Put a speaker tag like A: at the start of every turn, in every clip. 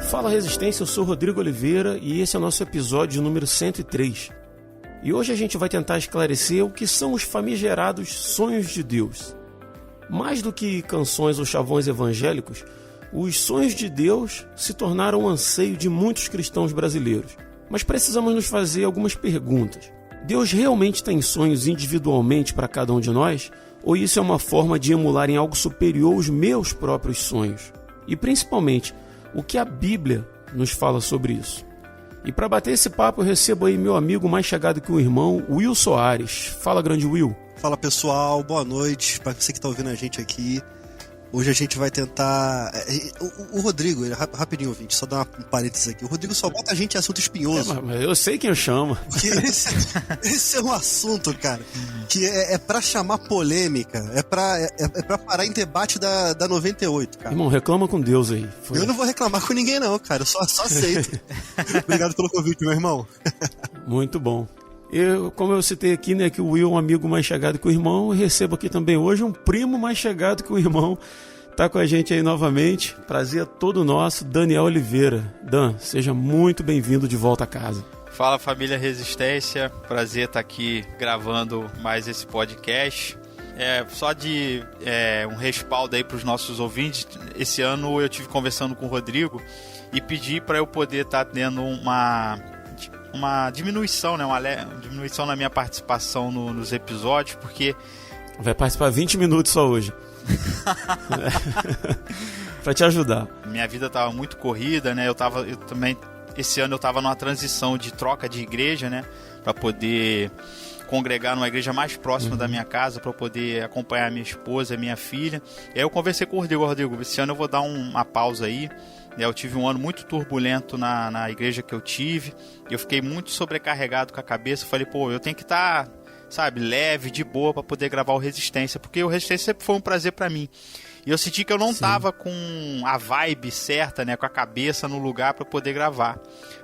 A: Fala Resistência, eu sou Rodrigo Oliveira e esse é o nosso episódio número 103. E hoje a gente vai tentar esclarecer o que são os famigerados sonhos de Deus. Mais do que canções ou chavões evangélicos, os sonhos de Deus se tornaram um anseio de muitos cristãos brasileiros. Mas precisamos nos fazer algumas perguntas. Deus realmente tem sonhos individualmente para cada um de nós? Ou isso é uma forma de emular em algo superior os meus próprios sonhos? E principalmente, o que a Bíblia nos fala sobre isso? E para bater esse papo eu recebo aí meu amigo mais chegado que o irmão, Will Soares. Fala, grande Will.
B: Fala pessoal, boa noite para você que está ouvindo a gente aqui. Hoje a gente vai tentar... O Rodrigo, rapidinho ouvinte, só dar um parênteses aqui. O Rodrigo só bota a gente em assunto espinhoso.
A: Mas eu sei quem eu chamo.
B: Porque esse é um assunto, cara, que é pra chamar polêmica, é pra parar em debate da 98, cara.
A: Irmão, reclama com Deus aí.
B: Eu não vou reclamar com ninguém não, cara, eu só aceito. Obrigado pelo convite, meu irmão.
A: Muito bom. Como eu citei aqui, né, que o Will é um amigo mais chegado que o irmão, eu recebo aqui também hoje um primo mais chegado que o irmão. Tá com a gente aí novamente. Prazer todo nosso, Daniel Oliveira. Dan, seja muito bem-vindo de volta a casa.
C: Fala família Resistência, prazer estar aqui gravando mais esse podcast. Só de um respaldo aí para os nossos ouvintes, esse ano eu tive conversando com o Rodrigo e pedi para eu poder estar tendo uma diminuição, né? Uma diminuição na minha participação nos episódios, porque...
A: Vai participar 20 minutos só hoje. Pra te ajudar.
C: Minha vida estava muito corrida, né? Esse ano eu estava numa transição de troca de igreja, né? Para poder congregar numa igreja mais próxima da minha casa, para poder acompanhar minha esposa e minha filha. E aí eu conversei com o Rodrigo, esse ano eu vou dar uma pausa aí. Eu tive um ano muito turbulento na igreja que eu tive. Eu fiquei muito sobrecarregado com a cabeça. Falei, eu tenho que estar, leve, de boa para poder gravar o Resistência. Porque o Resistência sempre foi um prazer para mim. E eu senti que eu não estava com a vibe certa, né, com a cabeça no lugar para poder gravar.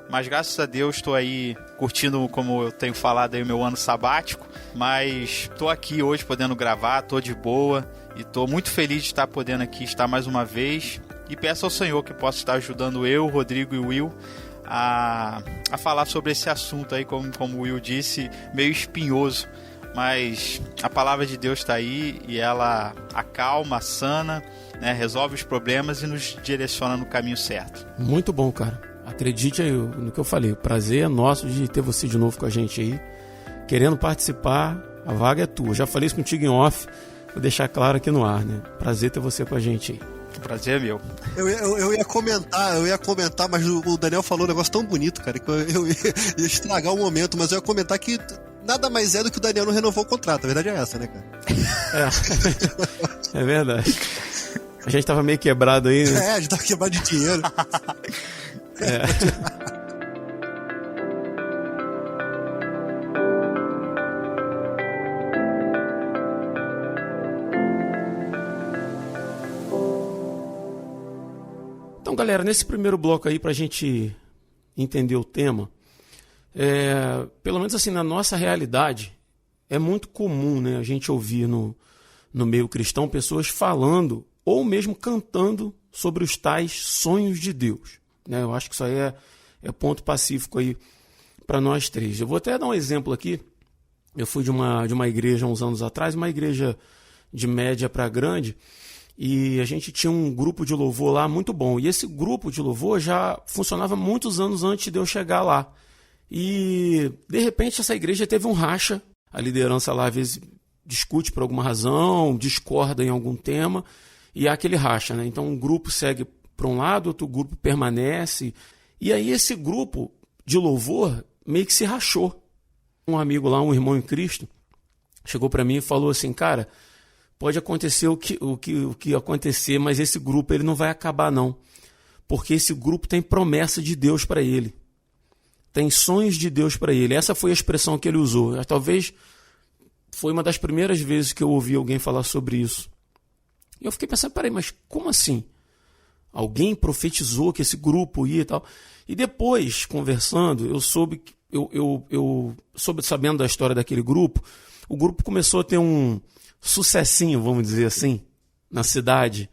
C: Mas graças a Deus estou aí curtindo, como eu tenho falado, aí, o meu ano sabático. Mas estou aqui hoje podendo gravar, estou de boa. E estou muito feliz de estar podendo aqui estar mais uma vez. E peço ao Senhor que possa estar ajudando eu, Rodrigo e o Will a falar sobre esse assunto aí, como o Will disse, meio espinhoso. Mas a palavra de Deus está aí e ela acalma, sana, né, resolve os problemas e nos direciona no caminho certo.
A: Muito bom, cara. Acredite aí no que eu falei. O prazer é nosso de ter você de novo com a gente aí. Querendo participar, a vaga é tua. Eu já falei isso contigo em off, vou deixar claro aqui no ar, né? Prazer ter você com a gente aí.
C: O prazer é meu.
B: Eu ia comentar, mas o Daniel falou um negócio tão bonito, cara, que eu ia estragar o momento, mas eu ia comentar que nada mais é do que o Daniel não renovou o contrato. A verdade é essa, né, cara?
A: É verdade. A gente tava meio quebrado aí, né?
B: A gente tava quebrado de dinheiro.
A: Então, galera, nesse primeiro bloco aí, pra gente entender o tema, pelo menos assim, na nossa realidade, é muito comum, né, a gente ouvir no meio cristão pessoas falando ou mesmo cantando sobre os tais sonhos de Deus. Né? Eu acho que isso aí é ponto pacífico aí para nós três. Eu vou até dar um exemplo aqui. Eu fui de uma igreja uns anos atrás, uma igreja de média para grande, e a gente tinha um grupo de louvor lá muito bom. E esse grupo de louvor já funcionava muitos anos antes de eu chegar lá. E, de repente, essa igreja teve um racha. A liderança lá, às vezes, discute por alguma razão, discorda em algum tema, e há aquele racha, né? Então, um grupo segue para um lado, outro grupo permanece. E aí, esse grupo de louvor meio que se rachou. Um amigo lá, um irmão em Cristo, chegou para mim e falou assim, cara, pode acontecer o que acontecer, mas esse grupo ele não vai acabar, não. Porque esse grupo tem promessa de Deus para ele. Tem sonhos de Deus para ele. Essa foi a expressão que ele usou. Talvez foi uma das primeiras vezes que eu ouvi alguém falar sobre isso. E eu fiquei pensando, peraí, mas como assim? Alguém profetizou que esse grupo ia e tal. E depois, conversando, eu soube, sabendo da história daquele grupo, o grupo começou a ter um sucessinho, vamos dizer assim, na cidade.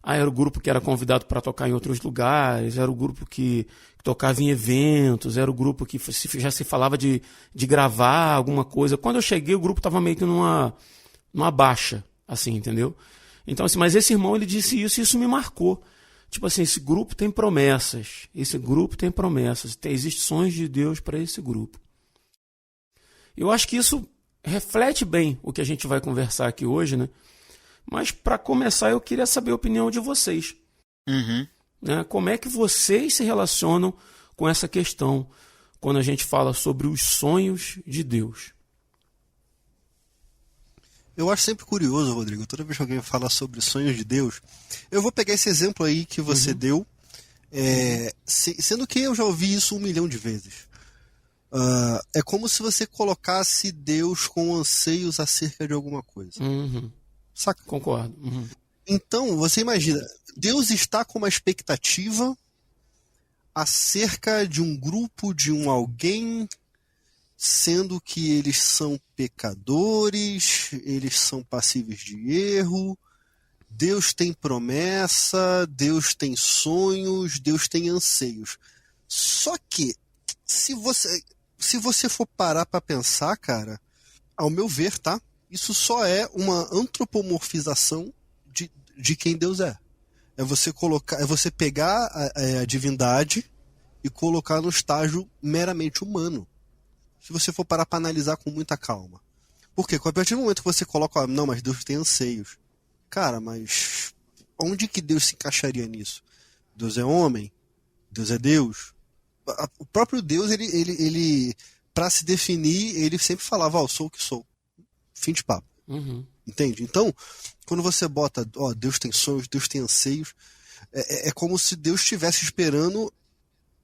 A: era o grupo que era convidado para tocar em outros lugares, era o grupo que tocava em eventos, era o grupo que já se falava de gravar alguma coisa. Quando eu cheguei, o grupo estava meio que numa baixa, assim, entendeu? Então, assim, mas esse irmão, ele disse isso e isso me marcou. Tipo assim, esse grupo tem promessas, existem sonhos de Deus para esse grupo. Eu acho que isso reflete bem o que a gente vai conversar aqui hoje, né? Mas, para começar, eu queria saber a opinião de vocês.
C: Uhum.
A: Né? Como é que vocês se relacionam com essa questão quando a gente fala sobre os sonhos de Deus?
B: Eu acho sempre curioso, Rodrigo, toda vez que alguém fala sobre sonhos de Deus, eu vou pegar esse exemplo aí que você deu, sendo que eu já ouvi isso 1 milhão de vezes. É como se você colocasse Deus com anseios acerca de alguma coisa.
A: Uhum.
B: Saca?
A: Concordo. Uhum.
B: Então, você imagina, Deus está com uma expectativa acerca de um grupo, de um alguém, sendo que eles são pecadores, eles são passíveis de erro, Deus tem promessa, Deus tem sonhos, Deus tem anseios. Só que, se você for parar para pensar, cara, ao meu ver, tá? Isso só é uma antropomorfização de quem Deus é. É você pegar a divindade e colocar no estágio meramente humano. Se você for parar para analisar com muita calma. Por quê? Porque a partir do momento que você coloca, não, mas Deus tem anseios. Cara, mas onde que Deus se encaixaria nisso? Deus é homem? Deus é Deus? O próprio Deus, ele para se definir, ele sempre falava, eu sou o que sou. Fim de papo.
A: Uhum.
B: Entende? Então, quando você bota, Deus tem sonhos, Deus tem anseios, é como se Deus estivesse esperando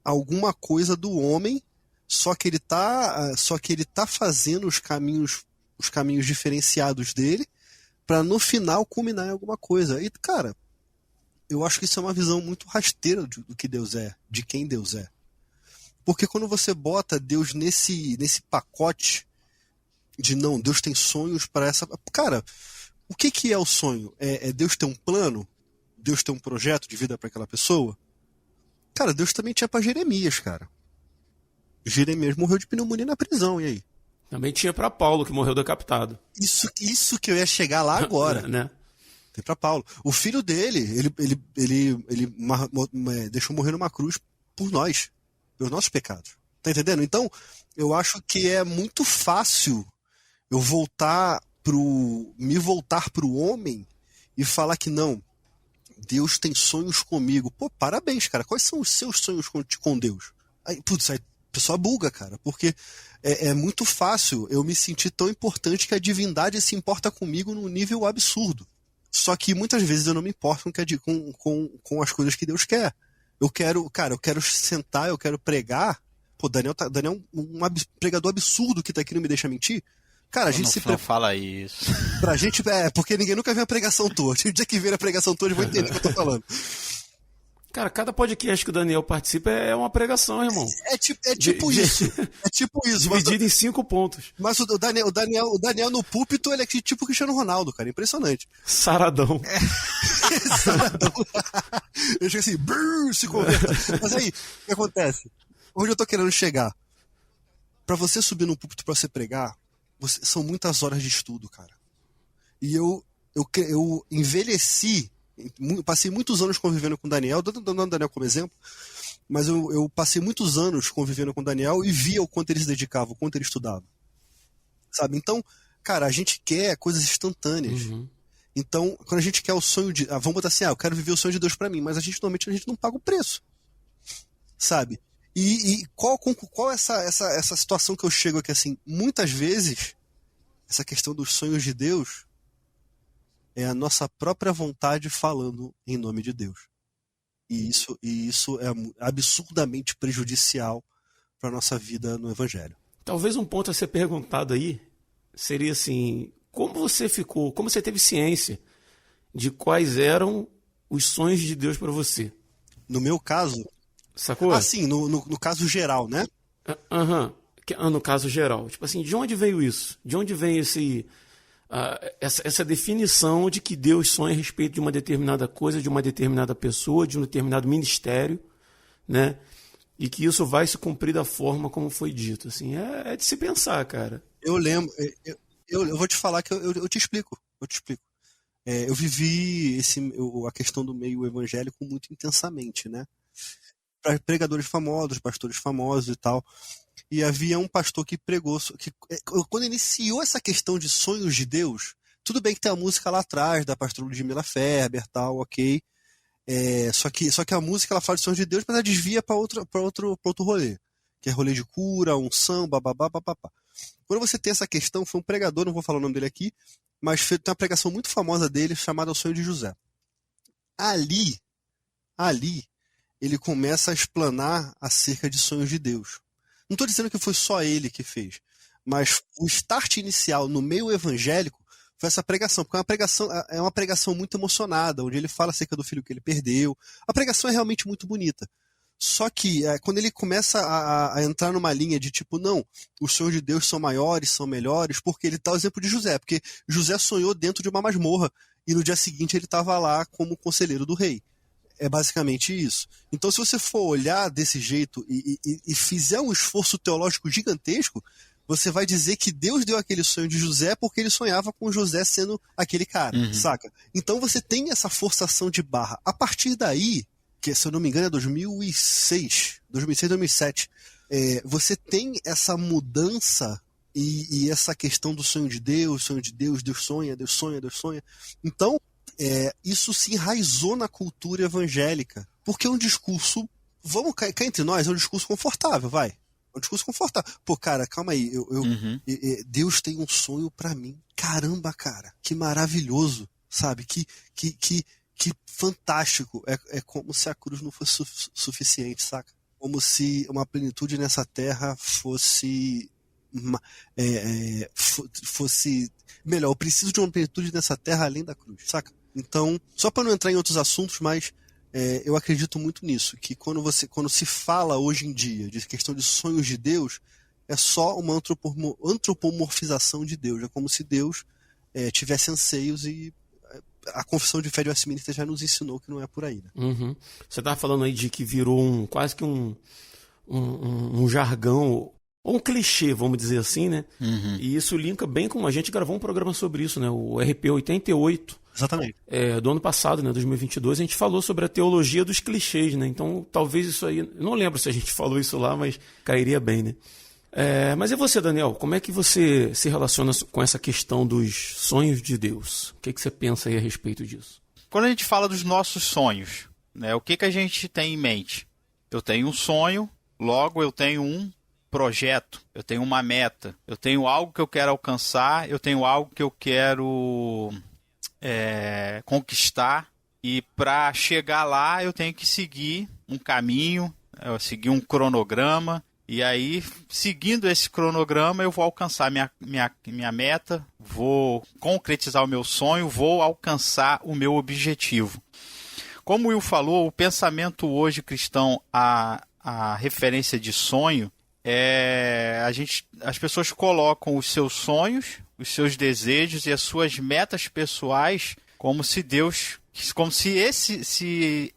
B: alguma coisa do homem, só que ele tá fazendo os caminhos diferenciados dele para no final culminar em alguma coisa. E, cara, eu acho que isso é uma visão muito rasteira do que Deus é, de quem Deus é. Porque quando você bota Deus nesse pacote de não, Deus tem sonhos para essa... Cara, o que é o sonho? É Deus ter um plano? Deus ter um projeto de vida para aquela pessoa? Cara, Deus também tinha para Jeremias, cara. Jeremias morreu de pneumonia na prisão, e aí?
A: Também tinha para Paulo, que morreu decapitado.
B: Isso que eu ia chegar lá agora.
A: Né?
B: Tem para Paulo. O filho dele, ele deixou morrer numa cruz por nós, pelos nossos pecados. Tá entendendo? Então, eu acho que é muito fácil eu me voltar pro homem e falar que não, Deus tem sonhos comigo. Pô, parabéns, cara. Quais são os seus sonhos com Deus? Aí a pessoa buga, cara, porque é muito fácil eu me sentir tão importante que a divindade se importa comigo num nível absurdo. Só que muitas vezes eu não me importo com as coisas que Deus quer. Eu quero sentar, eu quero pregar. Pô, Daniel é um pregador absurdo que tá aqui, não me deixa mentir. Cara, a gente
C: não fala isso.
B: Pra gente, porque ninguém nunca viu a pregação toda. O dia que ver a pregação toda, eu vou entender o que eu tô falando.
A: Cara, cada podcast que o Daniel participa é uma pregação, irmão.
B: É tipo isso. É tipo isso.
A: Dividido em 5 pontos.
B: Mas o Daniel no púlpito, ele é tipo o Cristiano Ronaldo, cara. Impressionante.
A: Saradão.
B: Saradão. Eu chego assim, se conversa. Mas aí, o que acontece? Onde eu tô querendo chegar? Pra você subir no púlpito pra você pregar, são muitas horas de estudo, cara. E eu envelheci, passei muitos anos convivendo com o Daniel, dando o Daniel como exemplo, mas eu passei muitos anos convivendo com o Daniel e via o quanto ele se dedicava, o quanto ele estudava. Sabe? Então, cara, a gente quer coisas instantâneas. Uhum. Então, quando a gente quer o sonho de... vamos botar assim, eu quero viver o sonho de Deus pra mim, mas normalmente a gente não paga o preço. Sabe? E qual essa situação que eu chego aqui, assim, muitas vezes, essa questão dos sonhos de Deus é a nossa própria vontade falando em nome de Deus. E isso é absurdamente prejudicial para a nossa vida no Evangelho.
A: Talvez um ponto a ser perguntado aí seria assim, como você teve ciência de quais eram os sonhos de Deus para você?
B: No meu caso...
A: Sacou?
B: Assim, no caso geral, né?
A: Aham. No caso geral. Tipo assim, de onde veio isso? De onde vem essa definição de que Deus sonha a respeito de uma determinada coisa, de uma determinada pessoa, de um determinado ministério, né? E que isso vai se cumprir da forma como foi dito. Assim, é de se pensar, cara.
B: Eu lembro, eu vou te falar que eu te explico. Eu vivi a questão do meio evangélico muito intensamente, né? Para pregadores famosos, pastores famosos e tal. E havia um pastor que pregou, quando iniciou essa questão de sonhos de Deus, tudo bem que tem a música lá atrás, da pastora Ludmila Ferber, tal, ok. Só que a música ela fala de sonhos de Deus, mas ela desvia para outro rolê, que é rolê de cura, unção, bababá, papapá. Quando você tem essa questão, foi um pregador, não vou falar o nome dele aqui, mas tem uma pregação muito famosa dele chamada O Sonho de José. Ali, ele começa a explanar acerca de sonhos de Deus. Não estou dizendo que foi só ele que fez, mas o start inicial no meio evangélico foi essa pregação, porque é uma pregação muito emocionada, onde ele fala acerca do filho que ele perdeu. A pregação é realmente muito bonita. Só que quando ele começa a entrar numa linha de tipo, não, os sonhos de Deus são maiores, são melhores, porque ele dá o exemplo de José, porque José sonhou dentro de uma masmorra e no dia seguinte ele estava lá como conselheiro do rei. É basicamente isso. Então, se você for olhar desse jeito e fizer um esforço teológico gigantesco, você vai dizer que Deus deu aquele sonho de José porque ele sonhava com José sendo aquele cara, saca? Então você tem essa forçação de barra. A partir daí, que se eu não me engano é 2006, 2007, você tem essa mudança e essa questão do sonho de Deus, Deus sonha. Então, isso se enraizou na cultura evangélica, porque é um discurso, vamos cá entre nós, é um discurso confortável, vai. É um discurso confortável. Pô, cara, calma aí, Deus tem um sonho pra mim. Caramba, cara, que maravilhoso, sabe? Que fantástico. É como se a cruz não fosse suficiente, saca? Como se uma plenitude nessa terra fosse melhor, eu preciso de uma plenitude nessa terra além da cruz, saca? Então, só para não entrar em outros assuntos, mas eu acredito muito nisso, que quando se fala hoje em dia de questão de sonhos de Deus, é só uma antropomorfização de Deus. É como se Deus tivesse anseios e a Confissão de Fé de Westminster já nos ensinou que não é por aí. Né?
A: Uhum. Você estava falando aí de que virou quase que um jargão, ou um clichê, vamos dizer assim, né? E isso linka bem com a gente gravou um programa sobre isso, né? O RP 88.
B: Exatamente.
A: Do ano passado, né, 2022, a gente falou sobre a teologia dos clichês, né? Então, talvez isso aí... Eu não lembro se a gente falou isso lá, mas cairia bem, né? Mas e você, Daniel? Como é que você se relaciona com essa questão dos sonhos de Deus? O que você pensa aí a respeito disso?
C: Quando a gente fala dos nossos sonhos, né, o que a gente tem em mente? Eu tenho um sonho, logo eu tenho um projeto, eu tenho uma meta, eu tenho algo que eu quero alcançar, eu tenho algo que eu quero conquistar, e para chegar lá eu tenho que seguir um caminho, seguir um cronograma, e aí, seguindo esse cronograma, eu vou alcançar minha meta, vou concretizar o meu sonho, vou alcançar o meu objetivo. Como o Will falou, o pensamento hoje cristão, a referência de sonho, as pessoas colocam os seus sonhos, os seus desejos e as suas metas pessoais como se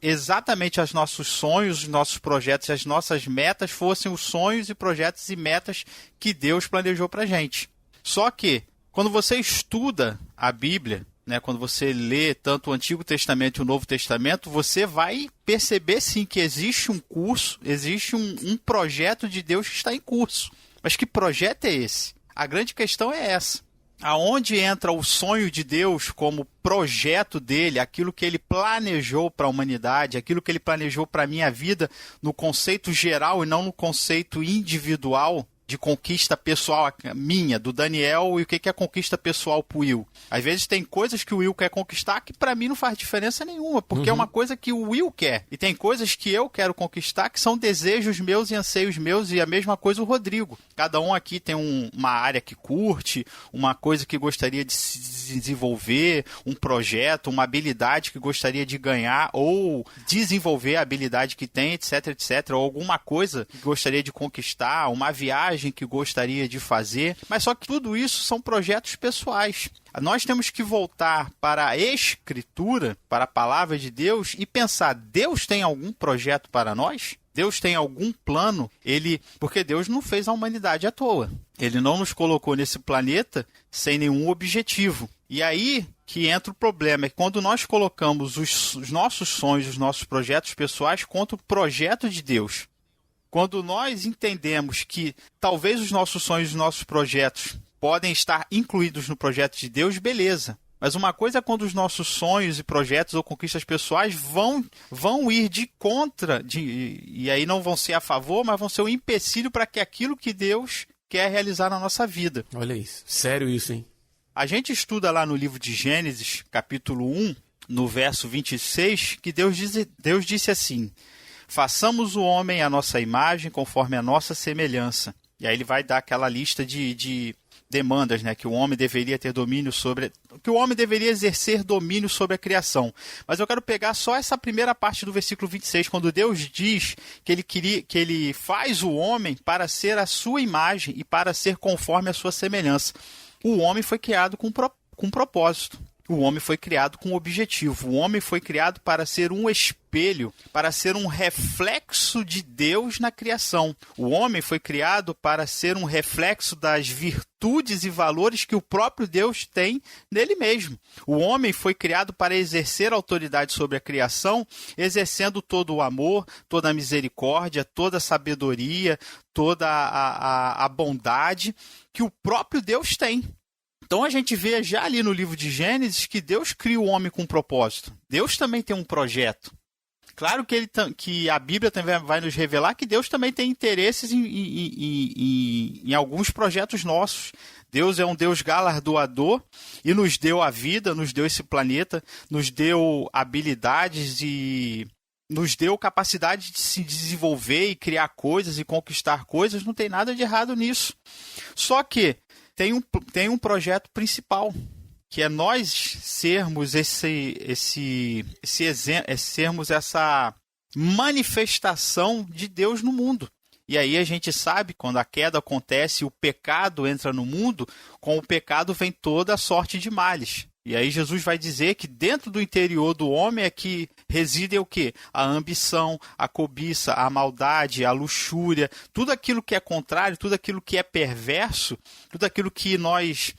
C: exatamente os nossos sonhos, os nossos projetos e as nossas metas fossem os sonhos e projetos e metas que Deus planejou pra gente. Só que, quando você estuda a Bíblia, né, quando você lê tanto o Antigo Testamento e o Novo Testamento, você vai perceber sim que existe um curso, existe um projeto de Deus que está em curso. Mas que projeto é esse? A grande questão é essa. Aonde entra o sonho de Deus como projeto dele, aquilo que ele planejou para a humanidade, aquilo que ele planejou para a minha vida no conceito geral e não no conceito individual de conquista pessoal minha, do Daniel, e o que é conquista pessoal pro Will. Às vezes tem coisas que o Will quer conquistar que pra mim não faz diferença nenhuma, porque é uma coisa que o Will quer. E tem coisas que eu quero conquistar que são desejos meus e anseios meus, e a mesma coisa o Rodrigo. Cada um aqui tem uma área que curte, uma coisa que gostaria de se desenvolver, um projeto, uma habilidade que gostaria de ganhar, ou desenvolver a habilidade que tem, etc, etc, ou alguma coisa que gostaria de conquistar, uma viagem viagem que gostaria de fazer, mas só que tudo isso são projetos pessoais. Nós temos que voltar para a Escritura, para a Palavra de Deus e pensar, Deus tem algum projeto para nós? Deus tem algum plano? Porque Deus não fez a humanidade à toa. Ele não nos colocou nesse planeta sem nenhum objetivo. E aí que entra o problema, é que quando nós colocamos os nossos sonhos, os nossos projetos pessoais contra o projeto de Deus, quando nós entendemos que talvez os nossos sonhos, os nossos projetos podem estar incluídos no projeto de Deus, beleza. Mas uma coisa é quando os nossos sonhos e projetos ou conquistas pessoais vão ir de contra, e aí não vão ser a favor, mas vão ser um empecilho para que aquilo que Deus quer realizar na nossa vida.
A: Olha isso, sério isso, hein?
C: A gente estuda lá no livro de Gênesis, capítulo 1, no verso 26, que Deus disse assim: façamos o homem à nossa imagem, conforme a nossa semelhança. E aí ele vai dar aquela lista de demandas, né, que o homem deveria ter domínio sobre, que o homem deveria exercer domínio sobre a criação. Mas eu quero pegar só essa primeira parte do versículo 26, quando Deus diz que ele faz o homem para ser a sua imagem e para ser conforme a sua semelhança. O homem foi criado com propósito. O homem foi criado com objetivo. O homem foi criado para ser um espelho, para ser um reflexo de Deus na criação. O homem foi criado para ser um reflexo das virtudes e valores que o próprio Deus tem nele mesmo. O homem foi criado para exercer autoridade sobre a criação, exercendo todo o amor, toda a misericórdia, toda a sabedoria, toda a bondade que o próprio Deus tem. Então a gente vê já ali no livro de Gênesis que Deus cria o homem com um propósito. Deus também tem um projeto. Claro que a Bíblia também vai nos revelar que Deus também tem interesses em alguns projetos nossos. Deus é um Deus galardoador e nos deu a vida, nos deu esse planeta, nos deu habilidades e nos deu capacidade de se desenvolver e criar coisas e conquistar coisas. Não tem nada de errado nisso. Só que tem um projeto principal, que é nós sermos sermos essa manifestação de Deus no mundo. E aí a gente sabe, quando a queda acontece e o pecado entra no mundo, com o pecado vem toda a sorte de males. E aí Jesus vai dizer que dentro do interior do homem é que residem o quê? A ambição, a cobiça, a maldade, a luxúria, tudo aquilo que é contrário, tudo aquilo que é perverso, tudo aquilo que nós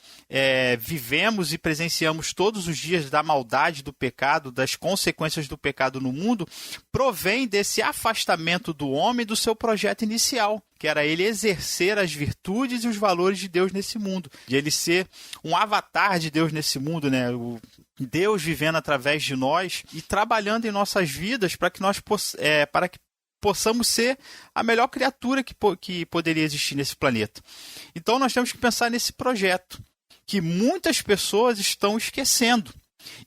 C: vivemos e presenciamos todos os dias da maldade, do pecado, das consequências do pecado no mundo, provém desse afastamento do homem do seu projeto inicial, que era ele exercer as virtudes e os valores de Deus nesse mundo, de ele ser um avatar de Deus nesse mundo, né? O Deus vivendo através de nós e trabalhando em nossas vidas para que possamos ser a melhor criatura que poderia existir nesse planeta. Então nós temos que pensar nesse projeto, que muitas pessoas estão esquecendo.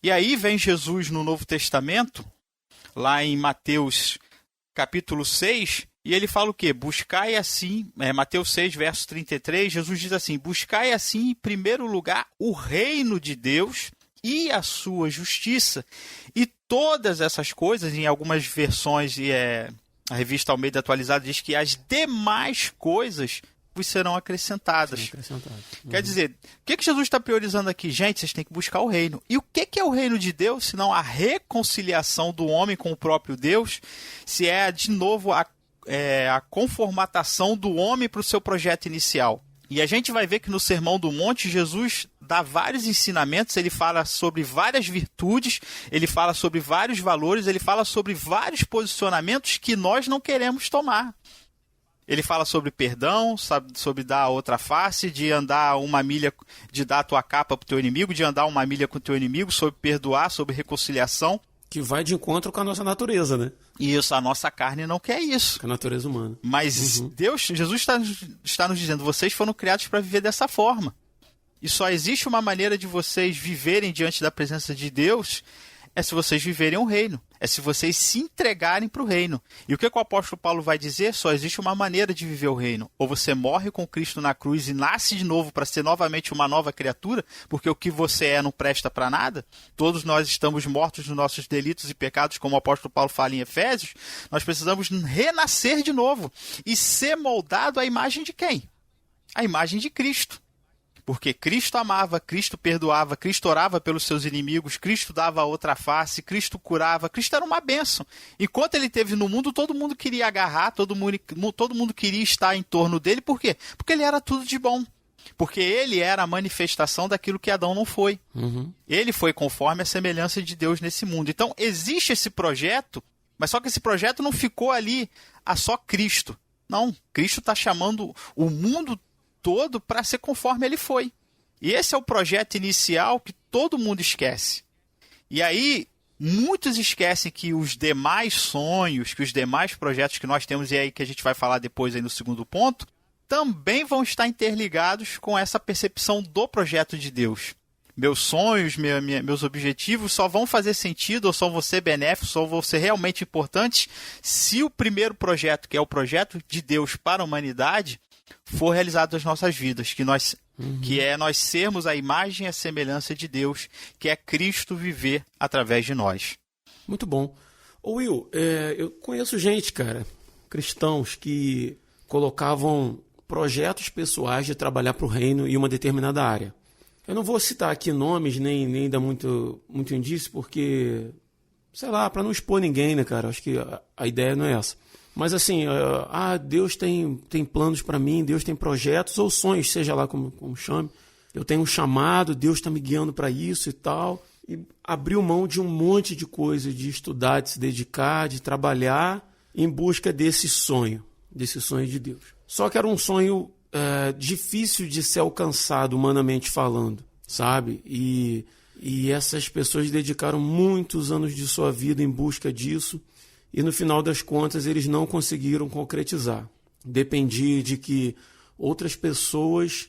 C: E aí vem Jesus no Novo Testamento, lá em Mateus capítulo 6, e ele fala o quê? Buscai assim, Mateus 6, verso 33, Jesus diz assim: buscai assim em primeiro lugar o reino de Deus e a sua justiça. E todas essas coisas, em algumas versões, a revista Almeida Atualizada diz que as demais coisas vos serão acrescentadas. Quer dizer, o que Jesus está priorizando aqui? Gente, vocês têm que buscar o reino. E o que é o reino de Deus, senão a reconciliação do homem com o próprio Deus, se é, de novo, a conformatação do homem para o seu projeto inicial. E a gente vai ver que no Sermão do Monte, Jesus dá vários ensinamentos, ele fala sobre várias virtudes, ele fala sobre vários valores, ele fala sobre vários posicionamentos que nós não queremos tomar. Ele fala sobre perdão, sobre dar a outra face, de andar uma milha, de dar a tua capa para o teu inimigo, de andar uma milha com o teu inimigo, sobre perdoar, sobre reconciliação.
A: Que vai de encontro com a nossa natureza, né?
C: Isso, a nossa carne não quer isso.
A: Com a natureza humana.
C: Mas Jesus está nos dizendo, vocês foram criados para viver dessa forma. E só existe uma maneira de vocês viverem diante da presença de Deus, é se vocês viverem o reino. É se vocês se entregarem para o reino. E o que o apóstolo Paulo vai dizer? Só existe uma maneira de viver o reino. Ou você morre com Cristo na cruz e nasce de novo para ser novamente uma nova criatura, porque o que você não presta para nada. Todos nós estamos mortos nos nossos delitos e pecados, como o apóstolo Paulo fala em Efésios. Nós precisamos renascer de novo e ser moldado à imagem de quem? A imagem de Cristo. Porque Cristo amava, Cristo perdoava, Cristo orava pelos seus inimigos, Cristo dava a outra face, Cristo curava, Cristo era uma bênção. Enquanto ele esteve no mundo, todo mundo queria agarrar, todo mundo queria estar em torno dele. Por quê? Porque ele era tudo de bom. Porque ele era a manifestação daquilo que Adão não foi. Ele foi conforme a semelhança de Deus nesse mundo. Então, existe esse projeto, mas só que esse projeto não ficou ali a só Cristo. Não, Cristo está chamando o mundo todo para ser conforme ele foi. E esse é o projeto inicial que todo mundo esquece. E aí, muitos esquecem que os demais sonhos, que os demais projetos que nós temos, e aí que a gente vai falar depois aí no segundo ponto, também vão estar interligados com essa percepção do projeto de Deus. Meus sonhos, meus objetivos só vão fazer sentido, ou só vão ser benéficos, só vão ser realmente importantes se o primeiro projeto, que é o projeto de Deus para a humanidade, for realizado nas nossas vidas, que é nós sermos a imagem e a semelhança de Deus, que é Cristo viver através de nós.
A: Muito bom. Ô Will, eu conheço gente, cara, cristãos, que colocavam projetos pessoais de trabalhar para o reino em uma determinada área. Eu não vou citar aqui nomes, nem dar muito indício, porque, sei lá, para não expor ninguém, né, cara? Acho que a ideia não é essa. Mas assim, Deus tem planos para mim, Deus tem projetos ou sonhos, seja lá como chame. Eu tenho um chamado, Deus está me guiando para isso e tal. E abriu mão de um monte de coisa, de estudar, de se dedicar, de trabalhar em busca desse sonho de Deus. Só que era um sonho difícil de ser alcançado, humanamente falando, sabe? E essas pessoas dedicaram muitos anos de sua vida em busca disso. E no final das contas eles não conseguiram concretizar. Dependia de que outras pessoas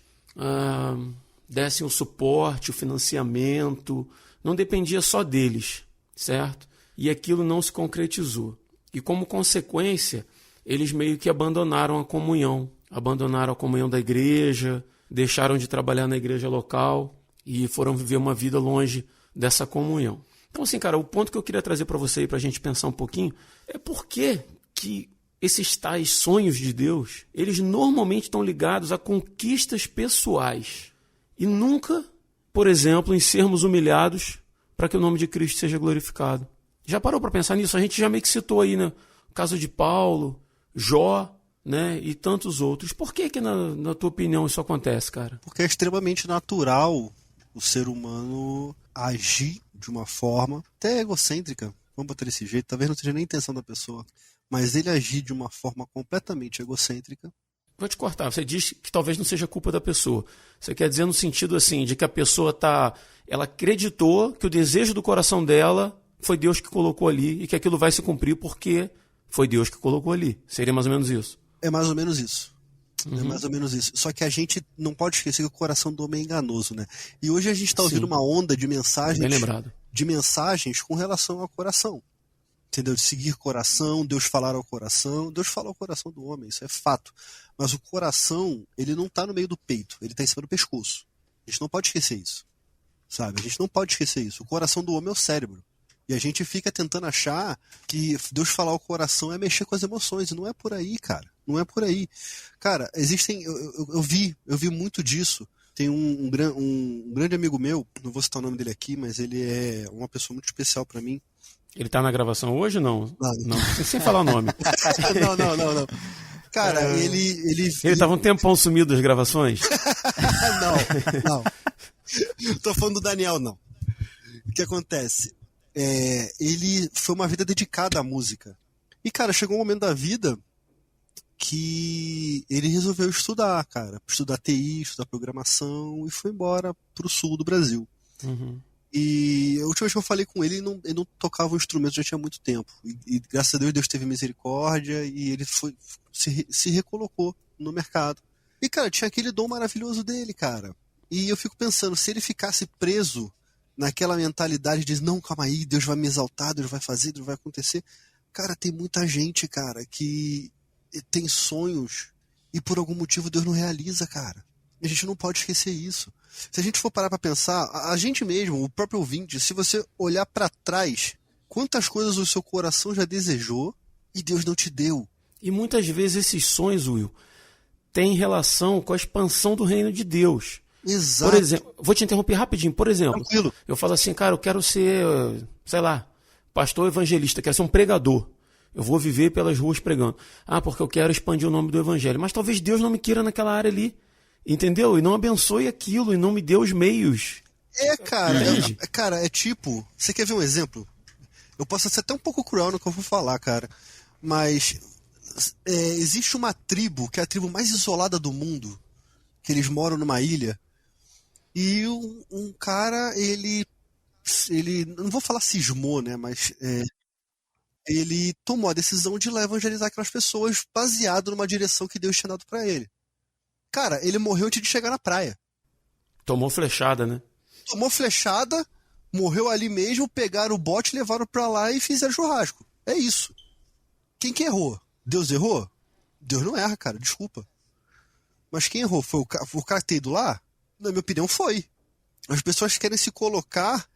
A: dessem o suporte, o financiamento. Não dependia só deles, certo? E aquilo não se concretizou. E como consequência, eles meio que abandonaram a comunhão da igreja, deixaram de trabalhar na igreja local e foram viver uma vida longe dessa comunhão. Então, assim, cara, o ponto que eu queria trazer para você e para a gente pensar um pouquinho é por que esses tais sonhos de Deus, eles normalmente estão ligados a conquistas pessoais e nunca, por exemplo, em sermos humilhados para que o nome de Cristo seja glorificado. Já parou para pensar nisso? A gente já meio que citou aí, né, o caso de Paulo, Jó, né, e tantos outros. Por que na tua opinião isso acontece, cara?
B: Porque é extremamente natural o ser humano agir de uma forma até egocêntrica, vamos botar desse jeito, talvez não seja nem a intenção da pessoa, mas ele agir de uma forma completamente egocêntrica.
A: Vou te cortar, você diz que talvez não seja culpa da pessoa. Você quer dizer no sentido assim, de que a pessoa ela acreditou que o desejo do coração dela foi Deus que colocou ali e que aquilo vai se cumprir porque foi Deus que colocou ali. Seria mais ou menos isso?
B: É mais ou menos isso. É mais ou menos isso. Só que a gente não pode esquecer que o coração do homem é enganoso, né? E hoje a gente está ouvindo uma onda de mensagens.
A: Bem lembrado.
B: De mensagens com relação ao coração. Entendeu? De seguir coração, Deus falar ao coração. Deus fala ao coração do homem, isso é fato. Mas o coração, ele não está no meio do peito, ele está em cima do pescoço. A gente não pode esquecer isso. Sabe? A gente não pode esquecer isso. O coração do homem é o cérebro. E a gente fica tentando achar que Deus falar ao coração é mexer com as emoções. E não é por aí, cara. Não é por aí. Cara, existem... Eu vi muito disso. Tem um grande amigo meu, não vou citar o nome dele aqui, mas ele é uma pessoa muito especial pra mim.
A: Ele tá na gravação hoje ou não? Não, sem falar o nome.
B: Não. Cara, ele
A: tava um tempão sumido das gravações?
B: Não. Tô falando do Daniel, não. O que acontece? Ele foi uma vida dedicada à música. E, cara, chegou um momento da vida que ele resolveu estudar, cara. Estudar TI, estudar programação e foi embora pro sul do Brasil. E a última vez que eu falei com ele, ele não tocava o instrumento já tinha muito tempo. E graças a Deus, Deus teve misericórdia e ele se recolocou no mercado. E, cara, tinha aquele dom maravilhoso dele, cara. E eu fico pensando, se ele ficasse preso naquela mentalidade de não, calma aí, Deus vai me exaltar, Deus vai fazer, Deus vai acontecer. Cara, tem muita gente, cara, que tem sonhos e por algum motivo Deus não realiza, cara. E a gente não pode esquecer isso. Se a gente for parar pra pensar, a gente mesmo, o próprio ouvinte, se você olhar pra trás, quantas coisas o seu coração já desejou e Deus não te deu.
A: E muitas vezes esses sonhos, Will, tem relação com a expansão do reino de Deus.
B: Exato.
A: Por exemplo, vou te interromper rapidinho. Por exemplo,
B: Tranquilo.
A: eu falo assim, cara, eu quero ser, sei lá, pastor evangelista, quero ser um pregador. Eu vou viver pelas ruas pregando. Ah, porque eu quero expandir o nome do evangelho. Mas talvez Deus não me queira naquela área ali. Entendeu? E não abençoe aquilo, e não me dê os meios.
B: Cara,
A: Entende?
B: cara, é tipo... Você quer ver um exemplo? Eu posso ser até um pouco cruel no que eu vou falar, cara. Mas existe uma tribo, que é a tribo mais isolada do mundo, que eles moram numa ilha, e um cara, ele... Não vou falar cismou, né? Mas... ele tomou a decisão de lá evangelizar aquelas pessoas baseado numa direção que Deus tinha dado pra ele. Cara, ele morreu antes de chegar na praia.
A: Tomou flechada, né?
B: Tomou flechada, morreu ali mesmo, pegaram o bote, levaram pra lá e fizeram churrasco. É isso. Quem que errou? Deus errou? Deus não erra, cara, desculpa. Mas quem errou? Foi o cara que ter ido lá? Na minha opinião, foi. As pessoas querem se colocar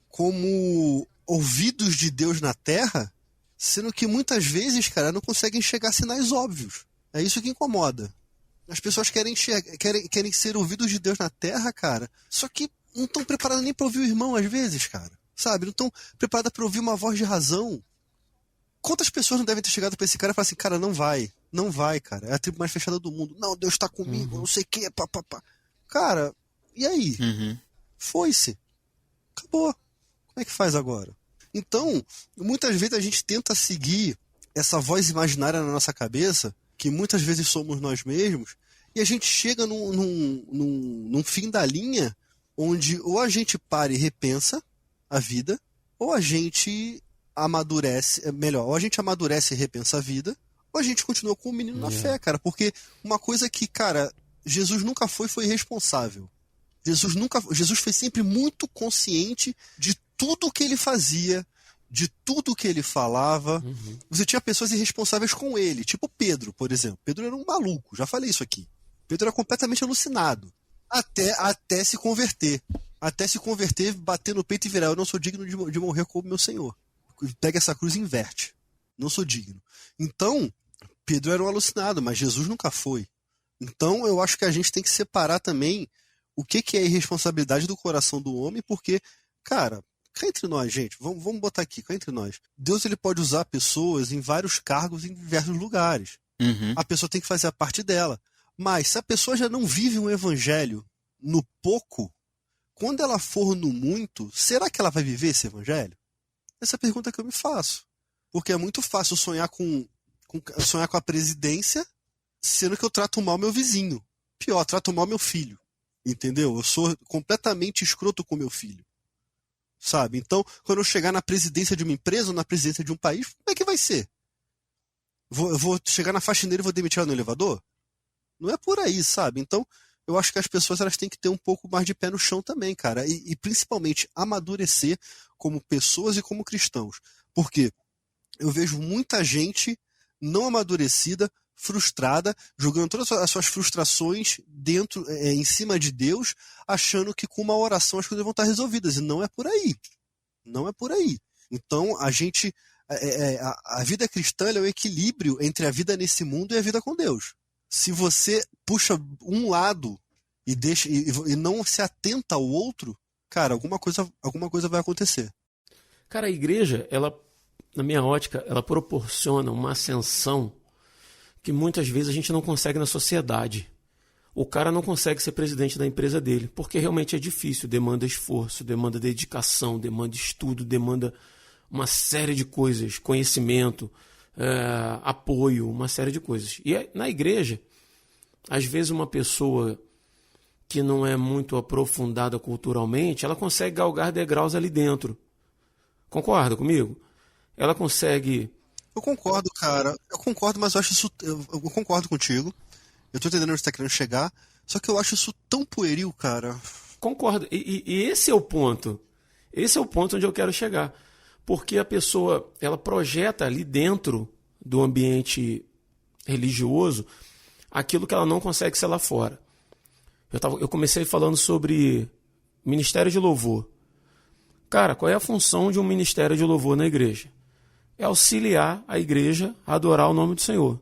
B: como ouvidos de Deus na Terra, sendo que muitas vezes, cara, não conseguem enxergar sinais óbvios. É isso que incomoda. As pessoas querem ser ouvidos de Deus na Terra, cara, só que não estão preparadas nem para ouvir o irmão, às vezes, cara. Sabe? Não estão preparadas para ouvir uma voz de razão. Quantas pessoas não devem ter chegado para esse cara e falar assim, cara, não vai, cara. É a tribo mais fechada do mundo. Não, Deus tá comigo, não sei o que, papapá. Cara, e aí? Foi-se. Acabou. Como é que faz agora? Então, muitas vezes a gente tenta seguir essa voz imaginária na nossa cabeça, que muitas vezes somos nós mesmos, e a gente chega num fim da linha onde ou a gente para e repensa a vida, ou a gente amadurece, ou a gente amadurece e repensa a vida, ou a gente continua com o menino na fé, cara. Porque uma coisa que, cara, Jesus nunca foi irresponsável. Jesus foi sempre muito consciente de tudo o que ele fazia, de tudo o que ele falava. Você tinha pessoas irresponsáveis com ele, tipo Pedro, por exemplo. Pedro era um maluco, já falei isso aqui. Pedro era completamente alucinado. Até se converter. Até se converter, bater no peito e virar, eu não sou digno de morrer como meu Senhor. Pega essa cruz e inverte. Não sou digno. Então, Pedro era um alucinado, mas Jesus nunca foi. Então, eu acho que a gente tem que separar também o que é a irresponsabilidade do coração do homem, porque, cara, cá entre nós, gente, vamos botar aqui, cá entre nós. Deus, ele pode usar pessoas em vários cargos em diversos lugares. A pessoa tem que fazer a parte dela. Mas se a pessoa já não vive um evangelho no pouco, quando ela for no muito, será que ela vai viver esse evangelho? Essa é a pergunta que eu me faço. Porque é muito fácil sonhar com a presidência, sendo que eu trato mal meu vizinho. Pior, trato mal meu filho. Entendeu? Eu sou completamente escroto com meu filho. Sabe? Então, quando eu chegar na presidência de uma empresa ou na presidência de um país, como é que vai ser? Eu vou chegar na faxineira e vou demitir ela no elevador? Não é por aí, sabe? Então, eu acho que as pessoas elas têm que ter um pouco mais de pé no chão também, cara. E principalmente amadurecer como pessoas e como cristãos. Porque eu vejo muita gente não amadurecida, frustrada, jogando todas as suas frustrações em cima de Deus, achando que com uma oração as coisas vão estar resolvidas. E não é por aí. Não é por aí. Então, a vida cristã é o equilíbrio entre a vida nesse mundo e a vida com Deus. Se você puxa um lado e não se atenta ao outro, cara, alguma coisa vai acontecer.
A: Cara, a igreja, ela, na minha ótica, ela proporciona uma ascensão que muitas vezes a gente não consegue na sociedade. O cara não consegue ser presidente da empresa dele, porque realmente é difícil, demanda esforço, demanda dedicação, demanda estudo, demanda uma série de coisas, conhecimento, apoio, uma série de coisas. E na igreja, às vezes uma pessoa que não é muito aprofundada culturalmente, ela consegue galgar degraus ali dentro. Concorda comigo? Ela consegue...
B: Eu concordo, cara. Eu concordo, mas eu acho isso... Eu concordo contigo. Eu tô entendendo onde você tá querendo chegar, só que eu acho isso tão pueril, cara.
A: Concordo. E esse é o ponto. Esse é o ponto onde eu quero chegar. Porque a pessoa, ela projeta ali dentro do ambiente religioso aquilo que ela não consegue ser lá fora. Eu comecei falando sobre ministério de louvor. Cara, qual é a função de um ministério de louvor na igreja? É auxiliar a igreja a adorar o nome do Senhor.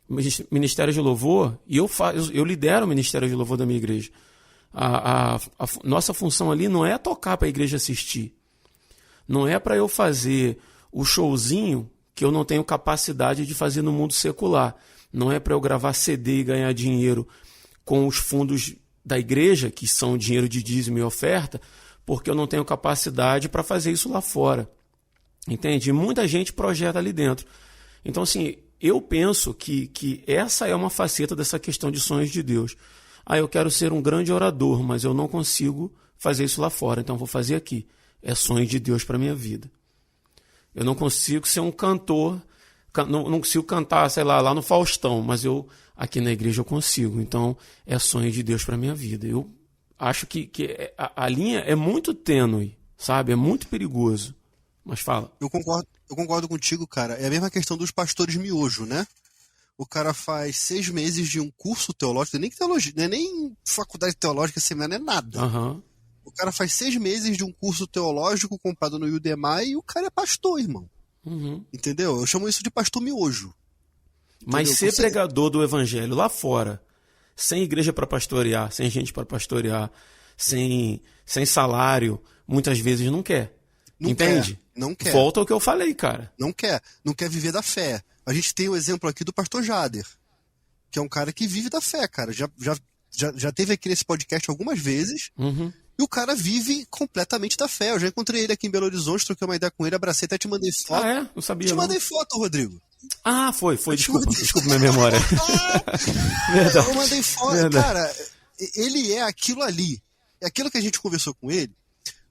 A: Ministério de Louvor, e eu lidero o Ministério de Louvor da minha igreja. A nossa função ali não é tocar para a igreja assistir. Não é para eu fazer o showzinho que eu não tenho capacidade de fazer no mundo secular. Não é para eu gravar CD e ganhar dinheiro com os fundos da igreja, que são dinheiro de dízimo e oferta, porque eu não tenho capacidade para fazer isso lá fora. Entende? E muita gente projeta ali dentro. Então, assim, eu penso que essa é uma faceta dessa questão de sonhos de Deus. Eu quero ser um grande orador, mas eu não consigo fazer isso lá fora, então vou fazer aqui. É sonho de Deus para a minha vida. Eu não consigo ser um cantor, não consigo cantar, sei lá no Faustão, mas aqui na igreja eu consigo. Então, é sonho de Deus para a minha vida. Eu acho que a linha é muito tênue, sabe? É muito perigoso. Mas fala.
B: Eu concordo contigo, cara. É a mesma questão dos pastores miojo, né? O cara faz 6 meses de um curso teológico, nem teologia, não é nem faculdade teológica, seminário, não é nada.
A: Uhum.
B: O cara faz 6 meses de um curso teológico comprado no Udemy e o cara é pastor, irmão.
A: Uhum.
B: Entendeu? Eu chamo isso de pastor miojo.
A: Mas ser pregador do evangelho lá fora, sem igreja para pastorear, sem gente para pastorear, sem salário, muitas vezes não quer. Entende?
B: Não quer.
A: Volta ao que eu falei, cara.
B: Não quer viver da fé. A gente tem o exemplo aqui do pastor Jader, que é um cara que vive da fé, cara. Já teve aqui nesse podcast algumas vezes, e o cara vive completamente da fé. Eu já encontrei ele aqui em Belo Horizonte, troquei uma ideia com ele, abracei, até te mandei foto.
A: Ah, é? Não sabia.
B: Mandei foto, Rodrigo.
A: Ah, foi. Desculpa minha memória. Verdade.
B: Eu mandei foto.
A: Verdade.
B: Cara, ele é aquilo ali. É aquilo que a gente conversou com ele.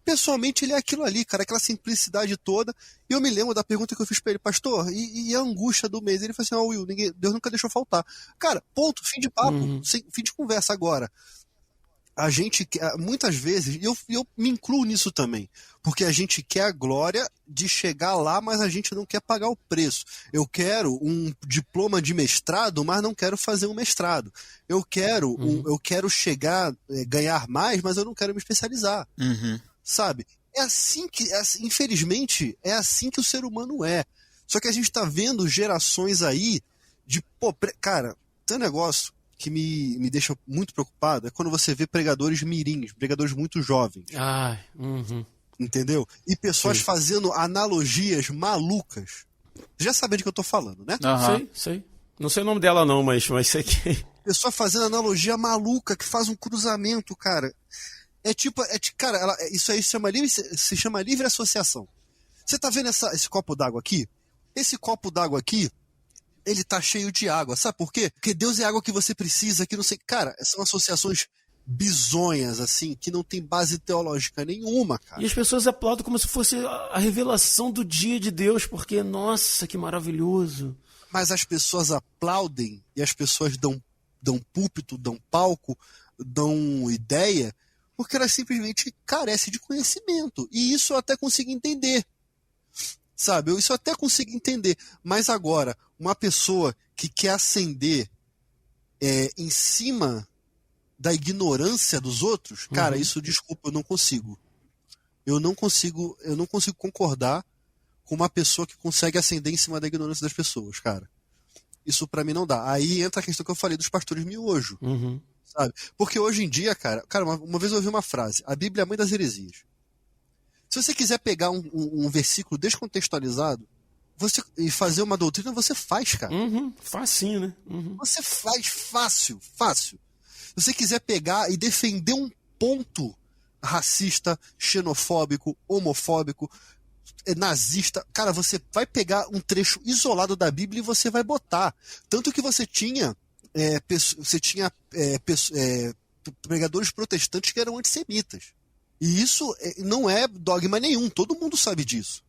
B: Pessoalmente, ele é aquilo ali, cara, aquela simplicidade toda. E eu me lembro da pergunta que eu fiz pra ele, pastor, e a angústia do mês? Ele falou assim, Will, Deus nunca deixou faltar. Cara, ponto, fim de papo, fim de conversa. Agora, a gente, muitas vezes, e eu me incluo nisso também, porque a gente quer a glória de chegar lá, mas a gente não quer pagar o preço. Eu quero um diploma de mestrado, mas não quero fazer um mestrado. Eu quero, eu quero chegar, ganhar mais, mas eu não quero me especializar. Sabe? É assim que, infelizmente, é assim que o ser humano é. Só que a gente tá vendo gerações aí de... Cara, tem um negócio que me deixa muito preocupado, é quando você vê pregadores mirins, pregadores muito jovens. Entendeu? E pessoas fazendo analogias malucas. Já sabe de que eu tô falando, né?
A: Sei. Não sei o nome dela não, mas sei que...
B: Pessoa fazendo analogia maluca, que faz um cruzamento, cara... Cara, isso aí se chama livre associação. Você tá vendo esse copo d'água aqui? Esse copo d'água aqui, ele tá cheio de água. Sabe por quê? Porque Deus é a água que você precisa, que não sei... Cara, são associações bizonhas, assim, que não tem base teológica nenhuma, cara.
A: E as pessoas aplaudem como se fosse a revelação do dia de Deus, porque, nossa, que maravilhoso.
B: Mas as pessoas aplaudem e as pessoas dão púlpito, dão palco, dão ideia... porque elas simplesmente carecem de conhecimento. E isso eu até consigo entender. Sabe? Isso eu até consigo entender. Mas agora, uma pessoa que quer ascender em cima da ignorância dos outros, cara, isso, desculpa, eu não consigo. Eu não consigo concordar com uma pessoa que consegue ascender em cima da ignorância das pessoas, cara. Isso pra mim não dá. Aí entra a questão que eu falei dos pastores miojo. Sabe? Porque hoje em dia, cara, uma vez eu ouvi uma frase, a Bíblia é a mãe das heresias. Se você quiser pegar um versículo descontextualizado e fazer uma doutrina, você faz, cara.
A: Facinho, né?
B: Você faz fácil. Se você quiser pegar e defender um ponto racista, xenofóbico, homofóbico, nazista, cara, você vai pegar um trecho isolado da Bíblia e você vai botar. Tanto que você tinha pregadores protestantes que eram antissemitas. E isso não é dogma nenhum, todo mundo sabe disso.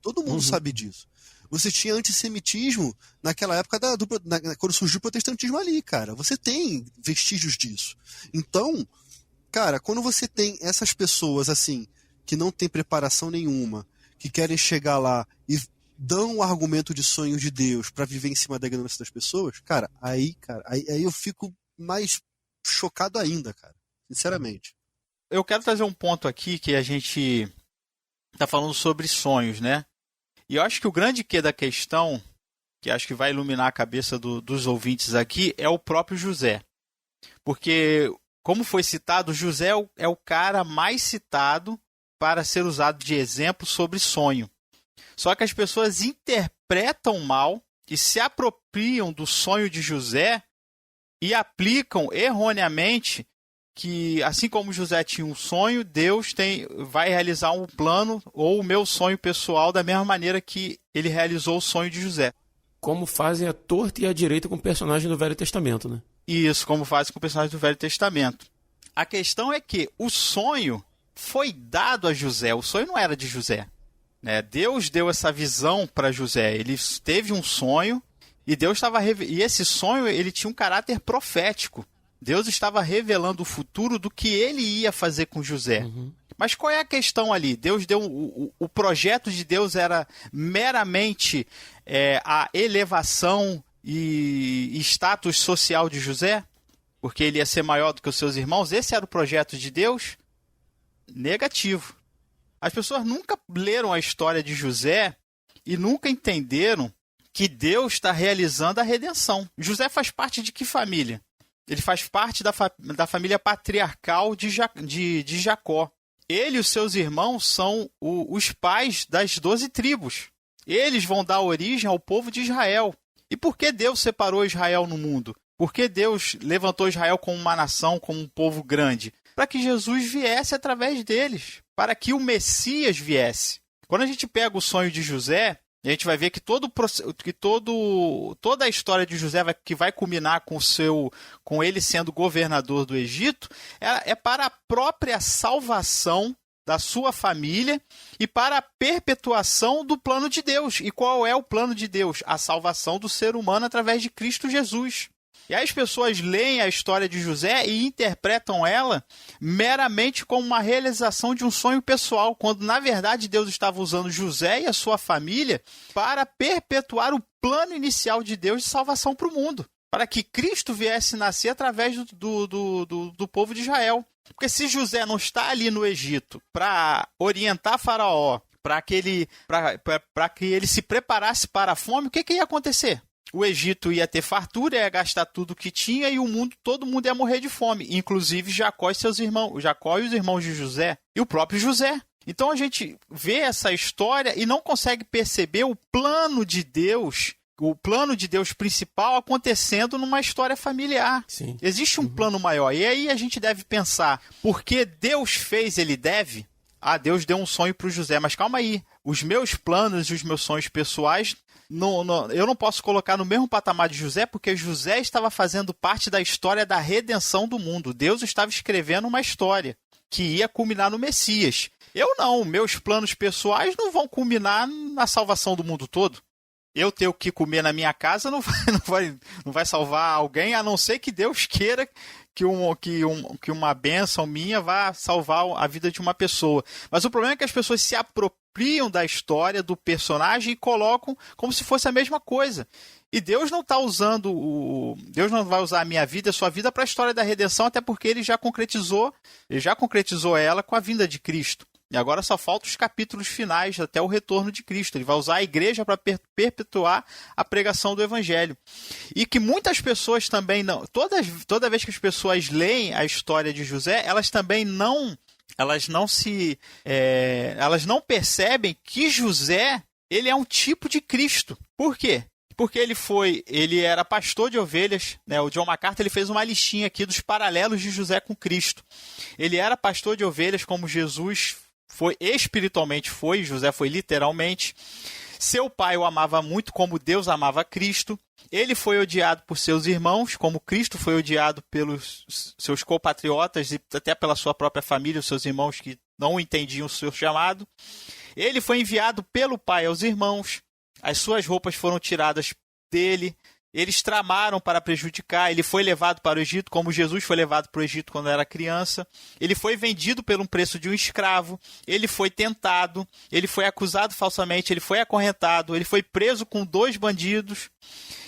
B: Todo mundo sabe disso. Você tinha antissemitismo naquela época quando surgiu o protestantismo ali, cara. Você tem vestígios disso. Então, cara, quando você tem essas pessoas assim, que não têm preparação nenhuma, que querem chegar lá e dão um argumento de sonho de Deus para viver em cima da ignorância das pessoas, cara, aí eu fico mais chocado ainda, cara, sinceramente.
C: Eu quero trazer um ponto aqui que a gente tá falando sobre sonhos, né? E eu acho que o grande quê da questão que acho que vai iluminar a cabeça dos ouvintes aqui, é o próprio José. Porque, como foi citado, José é o cara mais citado para ser usado de exemplo sobre sonho. Só que as pessoas interpretam mal e se apropriam do sonho de José e aplicam erroneamente que, assim como José tinha um sonho, Deus vai realizar um plano ou o meu sonho pessoal da mesma maneira que ele realizou o sonho de José.
A: Como fazem a torta e a direita com o personagem do Velho Testamento, né?
C: Isso, como fazem com o personagem do Velho Testamento. A questão é que o sonho foi dado a José, o sonho não era de José. Né? Deus deu essa visão para José, ele teve um sonho e e esse sonho ele tinha um caráter profético. Deus estava revelando o futuro do que ele ia fazer com José. Uhum. Mas qual é a questão ali? Deus deu o projeto de Deus era meramente a elevação e status social de José? Porque ele ia ser maior do que os seus irmãos? Esse era o projeto de Deus? Negativo. As pessoas nunca leram a história de José e nunca entenderam que Deus está realizando a redenção. José faz parte de que família? Ele faz parte da família patriarcal de Jacó. Ele e os seus irmãos são os pais das 12 tribos. Eles vão dar origem ao povo de Israel. E por que Deus separou Israel no mundo? Por que Deus levantou Israel como uma nação, como um povo grande? Para que Jesus viesse através deles, para que o Messias viesse. Quando a gente pega o sonho de José, a gente vai ver que toda a história de José que vai culminar com ele sendo governador do Egito é para a própria salvação da sua família e para a perpetuação do plano de Deus. E qual é o plano de Deus? A salvação do ser humano através de Cristo Jesus. E aí as pessoas leem a história de José e interpretam ela meramente como uma realização de um sonho pessoal, quando na verdade Deus estava usando José e a sua família para perpetuar o plano inicial de Deus de salvação para o mundo, para que Cristo viesse nascer através do povo de Israel. Porque se José não está ali no Egito para orientar Faraó, para que ele se preparasse para a fome, o que ia acontecer? O Egito ia ter fartura, ia gastar tudo que tinha e todo mundo ia morrer de fome, inclusive Jacó e os irmãos de José e o próprio José. Então a gente vê essa história e não consegue perceber o plano de Deus principal acontecendo numa história familiar.
A: Sim.
C: Existe um plano maior. E aí a gente deve pensar, porque Deus fez, ele deve? Deus deu um sonho para o José, mas calma aí. Os meus planos e os meus sonhos pessoais eu não posso colocar no mesmo patamar de José, porque José estava fazendo parte da história da redenção do mundo. Deus estava escrevendo uma história que ia culminar no Messias. Eu não, meus planos pessoais não vão culminar na salvação do mundo todo. Eu ter o que comer na minha casa não vai salvar alguém, a não ser que Deus queira que uma bênção minha vá salvar a vida de uma pessoa. Mas o problema é que as pessoas se apropriam da história, do personagem e colocam como se fosse a mesma coisa. E Deus não Deus não vai usar a minha vida, a sua vida para a história da redenção, até porque ele já concretizou ela com a vinda de Cristo. E agora só faltam os capítulos finais até o retorno de Cristo. Ele vai usar a igreja para perpetuar a pregação do Evangelho. E que muitas pessoas também não... Toda vez que as pessoas leem a história de José, elas também não... Elas não percebem que José ele é um tipo de Cristo. Por quê? Porque ele era pastor de ovelhas, né? O John MacArthur ele fez uma listinha aqui dos paralelos de José com Cristo. Ele era pastor de ovelhas como Jesus foi espiritualmente, José foi literalmente. Seu pai o amava muito como Deus amava Cristo. Ele foi odiado por seus irmãos, como Cristo foi odiado pelos seus compatriotas e até pela sua própria família, os seus irmãos que não entendiam o seu chamado. Ele foi enviado pelo pai aos irmãos. As suas roupas foram tiradas dele. Eles tramaram para prejudicar. Ele foi levado para o Egito, como Jesus foi levado para o Egito quando era criança. Ele foi vendido pelo preço de um escravo. Ele foi tentado. Ele foi acusado falsamente. Ele foi acorrentado. Ele foi preso com 2 bandidos.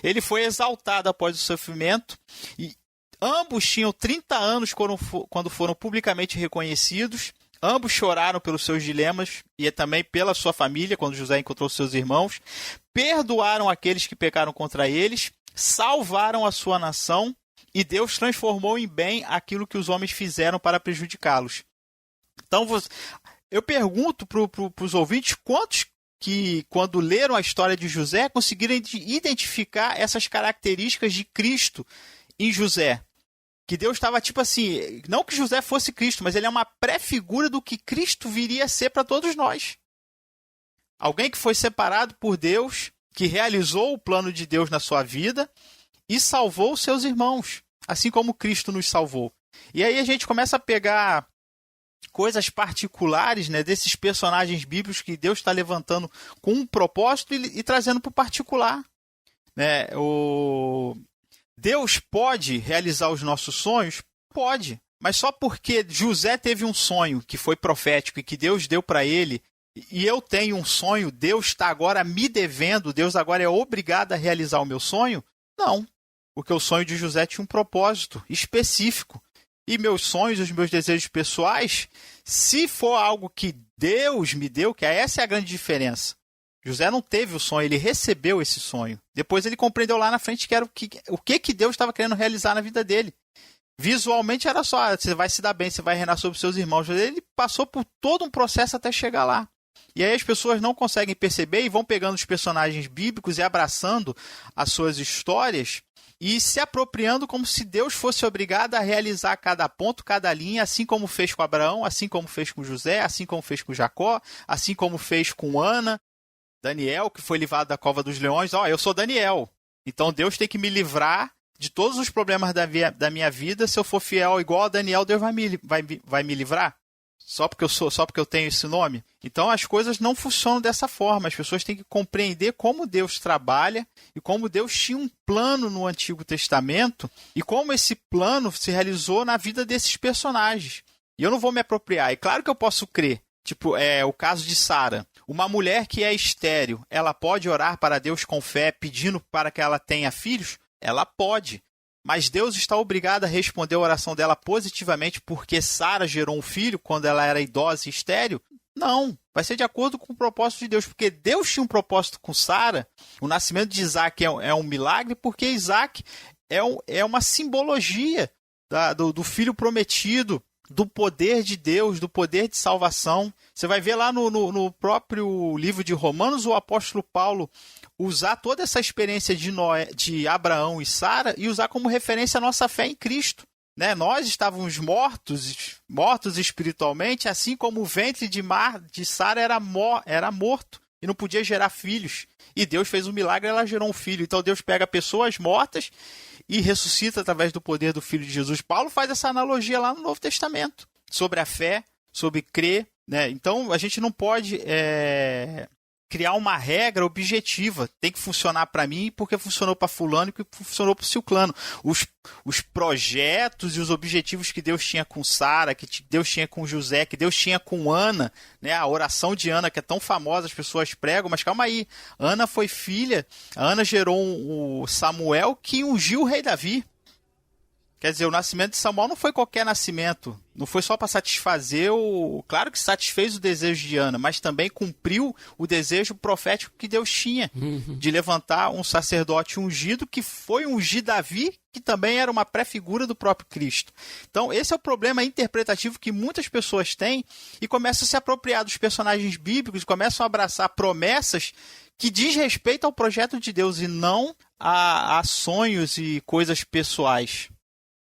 C: Ele foi exaltado após o sofrimento. E ambos tinham 30 anos quando foram publicamente reconhecidos. Ambos choraram pelos seus dilemas e também pela sua família, quando José encontrou seus irmãos. Perdoaram aqueles que pecaram contra eles, salvaram a sua nação e Deus transformou em bem aquilo que os homens fizeram para prejudicá-los. Então, eu pergunto para os ouvintes quantos que, quando leram a história de José, conseguiram identificar essas características de Cristo em José. Que Deus estava tipo assim, não que José fosse Cristo, mas ele é uma pré-figura do que Cristo viria a ser para todos nós. Alguém que foi separado por Deus, que realizou o plano de Deus na sua vida e salvou os seus irmãos, assim como Cristo nos salvou. E aí a gente começa a pegar coisas particulares, né, desses personagens bíblicos que Deus está levantando com um propósito e trazendo para o particular. Né? Deus pode realizar os nossos sonhos? Pode. Mas só porque José teve um sonho que foi profético e que Deus deu para ele, e eu tenho um sonho, Deus está agora me devendo, Deus agora é obrigado a realizar o meu sonho? Não. Porque o sonho de José tinha um propósito específico. E meus sonhos, os meus desejos pessoais, se for algo que Deus me deu, que essa é a grande diferença. José não teve o sonho, ele recebeu esse sonho. Depois ele compreendeu lá na frente que era o que Deus estava querendo realizar na vida dele. Visualmente era só, você vai se dar bem, você vai reinar sobre seus irmãos. Ele passou por todo um processo até chegar lá. E aí as pessoas não conseguem perceber e vão pegando os personagens bíblicos e abraçando as suas histórias e se apropriando como se Deus fosse obrigado a realizar cada ponto, cada linha, assim como fez com Abraão, assim como fez com José, assim como fez com Jacó, assim como fez com Ana, Daniel, que foi livrado da cova dos leões. Eu sou Daniel, então Deus tem que me livrar de todos os problemas da minha vida. Se eu for fiel igual a Daniel, Deus vai me livrar? Só porque eu tenho esse nome? Então as coisas não funcionam dessa forma. As pessoas têm que compreender como Deus trabalha e como Deus tinha um plano no Antigo Testamento e como esse plano se realizou na vida desses personagens. E eu não vou me apropriar. É claro que eu posso crer. Tipo, o caso de Sara. Uma mulher que é estéril, ela pode orar para Deus com fé, pedindo para que ela tenha filhos? Ela pode. Mas Deus está obrigado a responder a oração dela positivamente porque Sara gerou um filho quando ela era idosa e estéril? Não. Vai ser de acordo com o propósito de Deus. Porque Deus tinha um propósito com Sara. O nascimento de Isaac é um milagre porque Isaac é uma simbologia do filho prometido, do poder de Deus, do poder de salvação. Você vai ver lá no próprio livro de Romanos, o apóstolo Paulo usar toda essa experiência de Abraão e Sara e usar como referência a nossa fé em Cristo. Né? Nós estávamos mortos espiritualmente, assim como o ventre de Sara era morto e não podia gerar filhos. E Deus fez um milagre, ela gerou um filho. Então Deus pega pessoas mortas e ressuscita através do poder do Filho de Jesus. Paulo faz essa analogia lá no Novo Testamento, sobre a fé, sobre crer. Né? Então a gente não pode criar uma regra objetiva. Tem que funcionar para mim porque funcionou para fulano e porque funcionou para o ciclano. Os projetos e os objetivos que Deus tinha com Sara, que Deus tinha com José, que Deus tinha com Ana, né? A oração de Ana, que é tão famosa, as pessoas pregam, mas calma aí. Ana foi filha, Ana gerou o Samuel que ungiu o rei Davi. Quer dizer, o nascimento de Samuel não foi qualquer nascimento. Não foi só para satisfazer Claro que satisfez o desejo de Ana, mas também cumpriu o desejo profético que Deus tinha de levantar um sacerdote ungido que foi ungir Davi, que também era uma pré-figura do próprio Cristo. Então, esse é o problema interpretativo que muitas pessoas têm e começam a se apropriar dos personagens bíblicos, começam a abraçar promessas que diz respeito ao projeto de Deus e não a sonhos e coisas pessoais.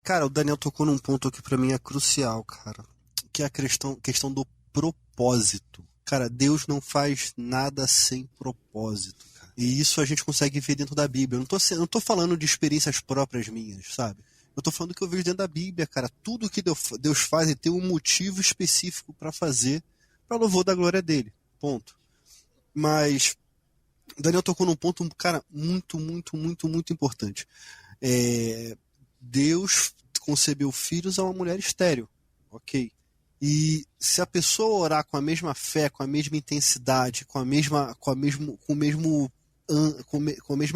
B: Cara, o Daniel tocou num ponto que pra mim é crucial, cara. Que é a questão do propósito. Cara, Deus não faz nada sem propósito, cara. E isso a gente consegue ver dentro da Bíblia. Eu não tô falando de experiências próprias minhas, sabe? Eu tô falando do que eu vejo dentro da Bíblia, cara. Tudo que Deus faz tem um motivo específico pra fazer, pra louvor da glória dele. Ponto. Mas o Daniel tocou num ponto, cara, muito, muito, muito, muito importante. Deus concebeu filhos a uma mulher estéril, ok? E se a pessoa orar com a mesma fé, com a mesma intensidade, com a mesma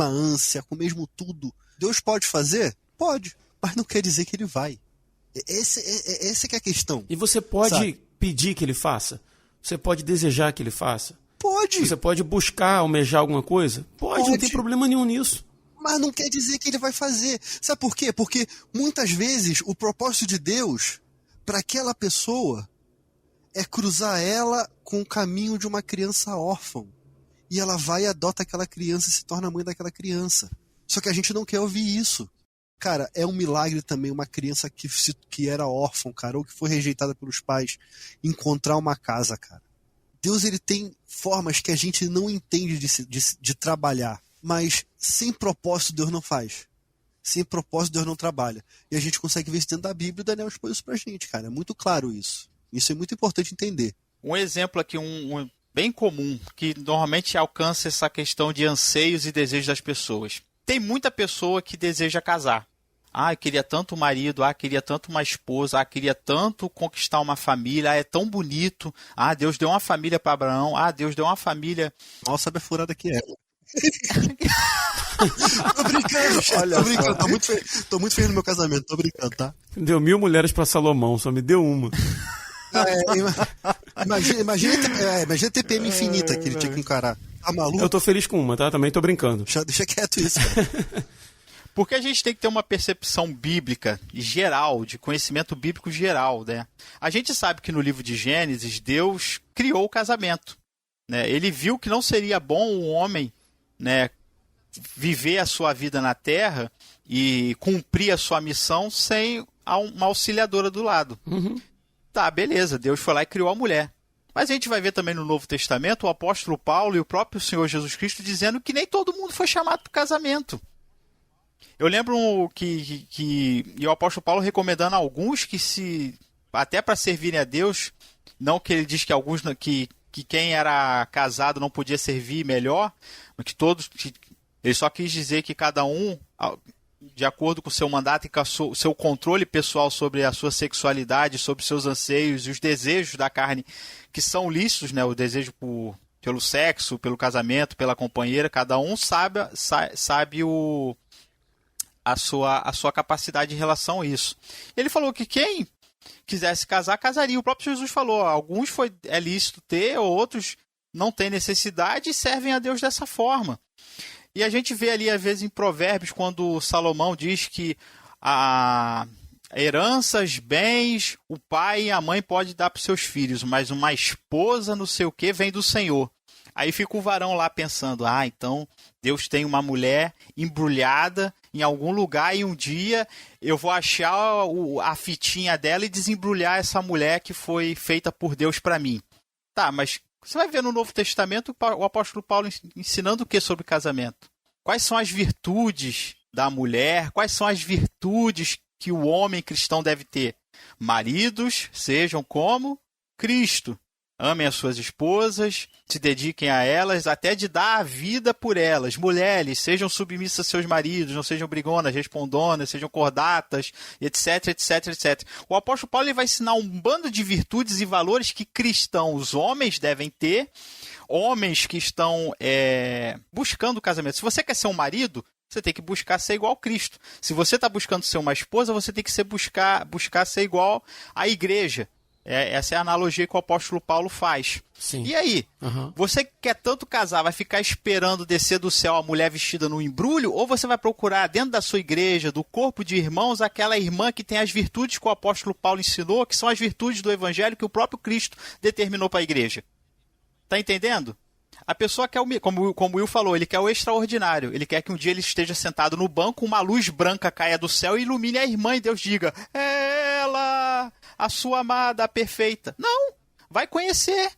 B: ânsia, com o mesmo tudo, Deus pode fazer? Pode, mas não quer dizer que ele vai. Essa que é a questão.
A: E você pode, pedir que ele faça? Você pode desejar que ele faça?
B: Pode.
A: Você pode buscar, almejar alguma coisa? Pode, não tem problema nenhum nisso.
B: Mas não quer dizer que ele vai fazer. Sabe por quê? Porque muitas vezes o propósito de Deus para aquela pessoa é cruzar ela com o caminho de uma criança órfã. E ela vai e adota aquela criança e se torna mãe daquela criança. Só que a gente não quer ouvir isso. Cara, é um milagre também uma criança que era órfã, cara, ou que foi rejeitada pelos pais, encontrar uma casa, cara. Deus, ele tem formas que a gente não entende de trabalhar. Mas sem propósito Deus não faz. Sem propósito Deus não trabalha. E a gente consegue ver isso dentro da Bíblia, e o Daniel expôs isso pra gente, cara. É muito claro isso. Isso é muito importante entender.
C: Um exemplo aqui, um bem comum, que normalmente alcança essa questão de anseios e desejos das pessoas. Tem muita pessoa que deseja casar. Ah, eu queria tanto um marido, queria tanto uma esposa, queria tanto conquistar uma família, é tão bonito. Deus deu uma família para Abraão, Deus deu uma família...
B: Mal sabe a furada que é. Tô brincando, chefe.
A: Olha
B: Tô brincando,
A: só.
B: tô muito feliz no meu casamento, tô brincando, tá?
A: Deu 1000 mulheres para Salomão, só me deu uma.
B: Imagina a TPM infinita que ele tinha que encarar. Tá maluco?
A: Eu tô feliz com uma, tá? Também tô brincando.
B: Deixa quieto isso, cara.
C: Porque a gente tem que ter uma percepção bíblica geral, de conhecimento bíblico geral, né? A gente sabe que no livro de Gênesis, Deus criou o casamento, né? Ele viu que não seria bom o homem, né, viver a sua vida na terra e cumprir a sua missão sem uma auxiliadora do lado.
A: Uhum.
C: Tá, beleza, Deus foi lá e criou a mulher. Mas a gente vai ver também no Novo Testamento o apóstolo Paulo e o próprio Senhor Jesus Cristo dizendo que nem todo mundo foi chamado para o casamento. Eu lembro que o apóstolo Paulo recomendando a alguns que até para servirem a Deus, não que ele diz que alguns que quem era casado não podia servir melhor, mas que todos, ele só quis dizer que cada um, de acordo com o seu mandato e com o seu controle pessoal sobre a sua sexualidade, sobre seus anseios e os desejos da carne, que são lícitos, né? O desejo pelo sexo, pelo casamento, pela companheira, cada um sabe a sua capacidade em relação a isso. Ele falou que quem quisesse casar, casaria. O próprio Jesus falou, alguns é lícito ter, outros não têm necessidade e servem a Deus dessa forma. E a gente vê ali, às vezes, em Provérbios, quando Salomão diz que heranças, bens, o pai e a mãe podem dar para os seus filhos, mas uma esposa, não sei o que, vem do Senhor. Aí fica o varão lá pensando, então Deus tem uma mulher embrulhada em algum lugar e um dia eu vou achar a fitinha dela e desembrulhar essa mulher que foi feita por Deus para mim. Tá, mas você vai ver no Novo Testamento o apóstolo Paulo ensinando o que sobre casamento? Quais são as virtudes da mulher? Quais são as virtudes que o homem cristão deve ter? Maridos, sejam como Cristo. Amem as suas esposas, se dediquem a elas, até de dar a vida por elas. Mulheres, sejam submissas a seus maridos, não sejam brigonas, respondonas, sejam cordatas, etc, etc, etc. O apóstolo Paulo ele vai ensinar um bando de virtudes e valores que cristãos, homens, devem ter, homens que estão buscando o casamento. Se você quer ser um marido, você tem que buscar ser igual a Cristo. Se você está buscando ser uma esposa, você tem que buscar ser igual à igreja. Essa é a analogia que o apóstolo Paulo faz.
A: Sim.
C: E aí, você que quer tanto casar, vai ficar esperando descer do céu a mulher vestida no embrulho, ou você vai procurar dentro da sua igreja, do corpo de irmãos, aquela irmã que tem as virtudes que o apóstolo Paulo ensinou, que são as virtudes do evangelho que o próprio Cristo determinou para a igreja? Tá entendendo? A pessoa quer, como o Will falou, ele quer o extraordinário. Ele quer que um dia ele esteja sentado no banco, uma luz branca caia do céu e ilumine a irmã e Deus diga, ela, a sua amada, a perfeita. Não, vai conhecer,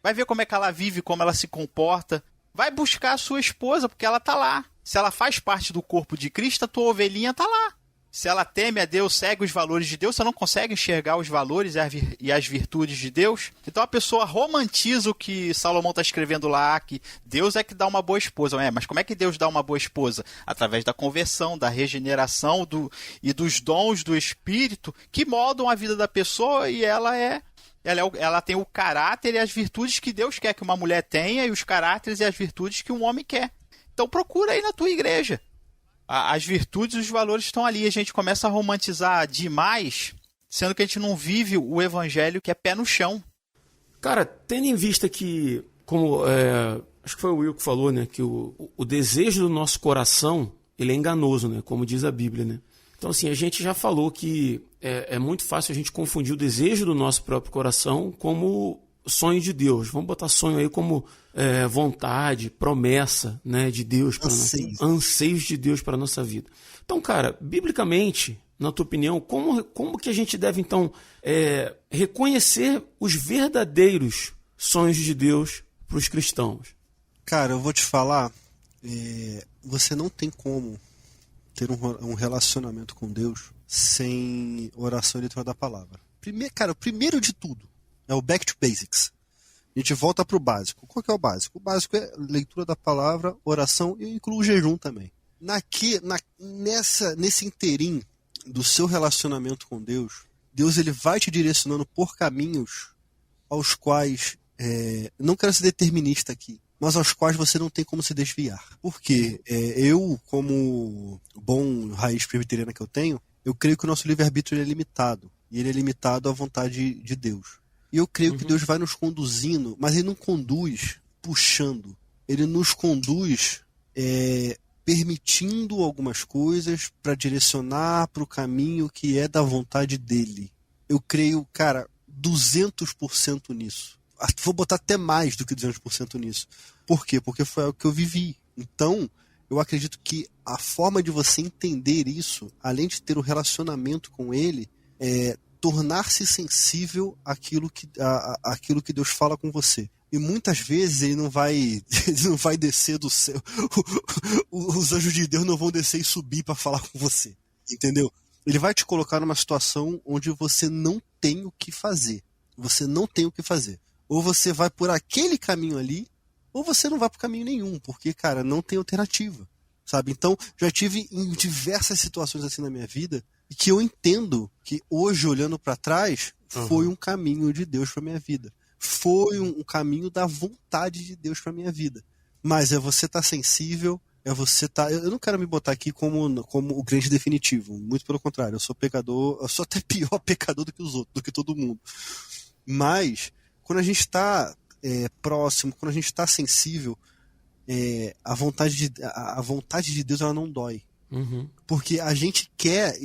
C: vai ver como é que ela vive, como ela se comporta, vai buscar a sua esposa, porque ela está lá. Se ela faz parte do corpo de Cristo, a tua ovelhinha está lá. Se ela teme a Deus, segue os valores de Deus, você não consegue enxergar os valores e as virtudes de Deus. Então a pessoa romantiza o que Salomão está escrevendo lá, que Deus é que dá uma boa esposa. Mas como é que Deus dá uma boa esposa? Através da conversão, da regeneração e dos dons do Espírito que moldam a vida da pessoa e ela tem o caráter e as virtudes que Deus quer que uma mulher tenha e os caráteres e as virtudes que um homem quer. Então procura aí na tua igreja. As virtudes e os valores estão ali. A gente começa a romantizar demais, sendo que a gente não vive o evangelho que é pé no chão.
A: Cara, tendo em vista que, como acho que foi o Will que falou, né, que o desejo do nosso coração, ele é enganoso, né, como diz a Bíblia, né? Então, assim, a gente já falou que é muito fácil a gente confundir o desejo do nosso próprio coração como sonho de Deus. Vamos botar sonho aí como vontade, promessa, né, de Deus, anseios de Deus para a nossa vida. Então, cara, biblicamente, na tua opinião, como que a gente deve, então, reconhecer os verdadeiros sonhos de Deus para os cristãos?
B: Cara, eu vou te falar, você não tem como ter um relacionamento com Deus sem oração e leitura da palavra. Cara, o primeiro de tudo é o back to basics. A gente volta para o básico. Qual que é o básico? O básico é leitura da palavra, oração e eu incluo o jejum também. Nesse interim do seu relacionamento com Deus, Deus ele vai te direcionando por caminhos aos quais, não quero ser determinista aqui, mas aos quais você não tem como se desviar. Porque eu, como bom raiz presbiteriana que eu tenho, eu creio que o nosso livre-arbítrio é limitado. E ele é limitado à vontade de Deus. E eu creio que Deus vai nos conduzindo, mas ele não conduz puxando. Ele nos conduz permitindo algumas coisas para direcionar para o caminho que é da vontade dele. Eu creio, cara, 200% nisso. Vou botar até mais do que 200% nisso. Por quê? Porque foi algo que eu vivi. Então, eu acredito que a forma de você entender isso, além de ter um relacionamento com ele, é tornar-se sensível àquilo que Deus fala com você. E muitas vezes ele não vai descer do céu. Os anjos de Deus não vão descer e subir para falar com você. Entendeu? Ele vai te colocar numa situação onde você não tem o que fazer. Você não tem o que fazer. Ou você vai por aquele caminho ali, ou você não vai por caminho nenhum, porque, cara, não tem alternativa, sabe? Então, já tive em diversas situações assim na minha vida, e que eu entendo que hoje, olhando para trás, foi um caminho de Deus para minha vida. Foi um caminho da vontade de Deus para minha vida. Mas você estar sensível, você estar... Eu não quero me botar aqui como o crente definitivo, muito pelo contrário, eu sou pecador, eu sou até pior pecador do que os outros, do que todo mundo. Mas, quando a gente está próximo, quando a gente está sensível, a vontade de Deus ela não dói. Porque a gente quer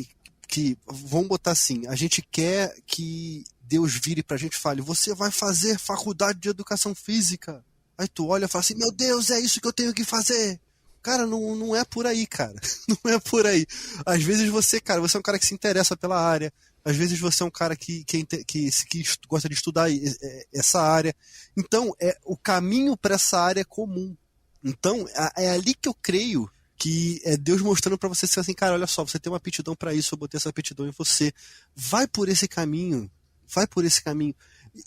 B: vamos botar assim, a gente quer que Deus vire pra gente e fale, você vai fazer faculdade de educação física. Aí tu olha e fala assim, meu Deus, é isso que eu tenho que fazer. Cara, não é por aí, cara. Não é por aí. Às vezes você é um cara que se interessa pela área. Às vezes você é um cara que gosta de estudar essa área. Então, o caminho para essa área é comum. Então, é ali que eu creio que é Deus mostrando para você assim, cara, olha só, você tem uma aptidão para isso, eu botei essa aptidão em você. Vai por esse caminho. Vai por esse caminho.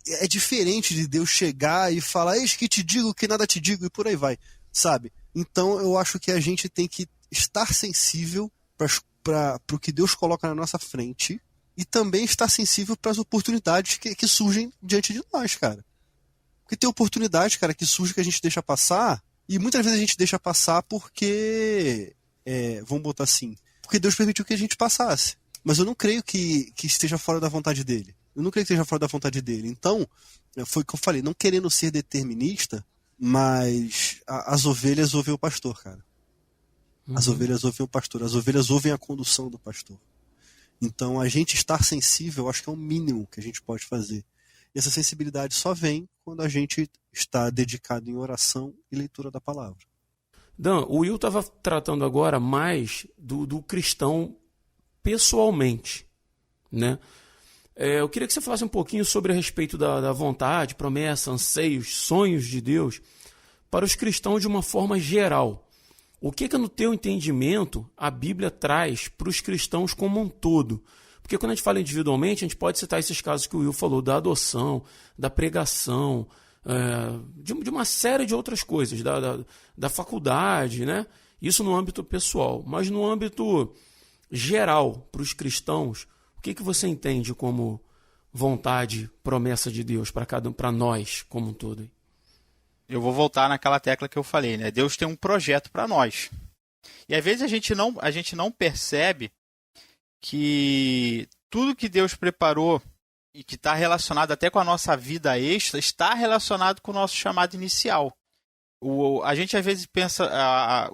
B: É diferente de Deus chegar e falar, eis que te digo que nada te digo, e por aí vai, sabe? Então, eu acho que a gente tem que estar sensível para o que Deus coloca na nossa frente, e também estar sensível para as oportunidades que surgem diante de nós, cara. Porque tem oportunidades, cara, que surgem que a gente deixa passar, e muitas vezes a gente deixa passar porque, vamos botar assim, porque Deus permitiu que a gente passasse. Mas eu não creio que esteja fora da vontade dele. Eu não creio que esteja fora da vontade dele. Então, foi o que eu falei, não querendo ser determinista, mas as ovelhas ouvem o pastor, cara. As ovelhas ouvem o pastor, as ovelhas ouvem a condução do pastor. Então, a gente estar sensível, eu acho que é o mínimo que a gente pode fazer. E essa sensibilidade só vem quando a gente está dedicado em oração e leitura da palavra.
A: Dan, o Will estava tratando agora mais do cristão pessoalmente, né? Eu queria que você falasse um pouquinho sobre a respeito da vontade, promessa, anseios, sonhos de Deus para os cristãos de uma forma geral. O que no teu entendimento, a Bíblia traz para os cristãos como um todo? Porque quando a gente fala individualmente, a gente pode citar esses casos que o Will falou, da adoção, da pregação, de uma série de outras coisas, da faculdade, né? Isso no âmbito pessoal. Mas no âmbito geral, para os cristãos, o que você entende como vontade, promessa de Deus para nós como um todo?
C: Eu vou voltar naquela tecla que eu falei, né? Deus tem um projeto para nós. E às vezes a gente não percebe que tudo que Deus preparou e que está relacionado até com a nossa vida extra, está relacionado com o nosso chamado inicial. A gente às vezes pensa,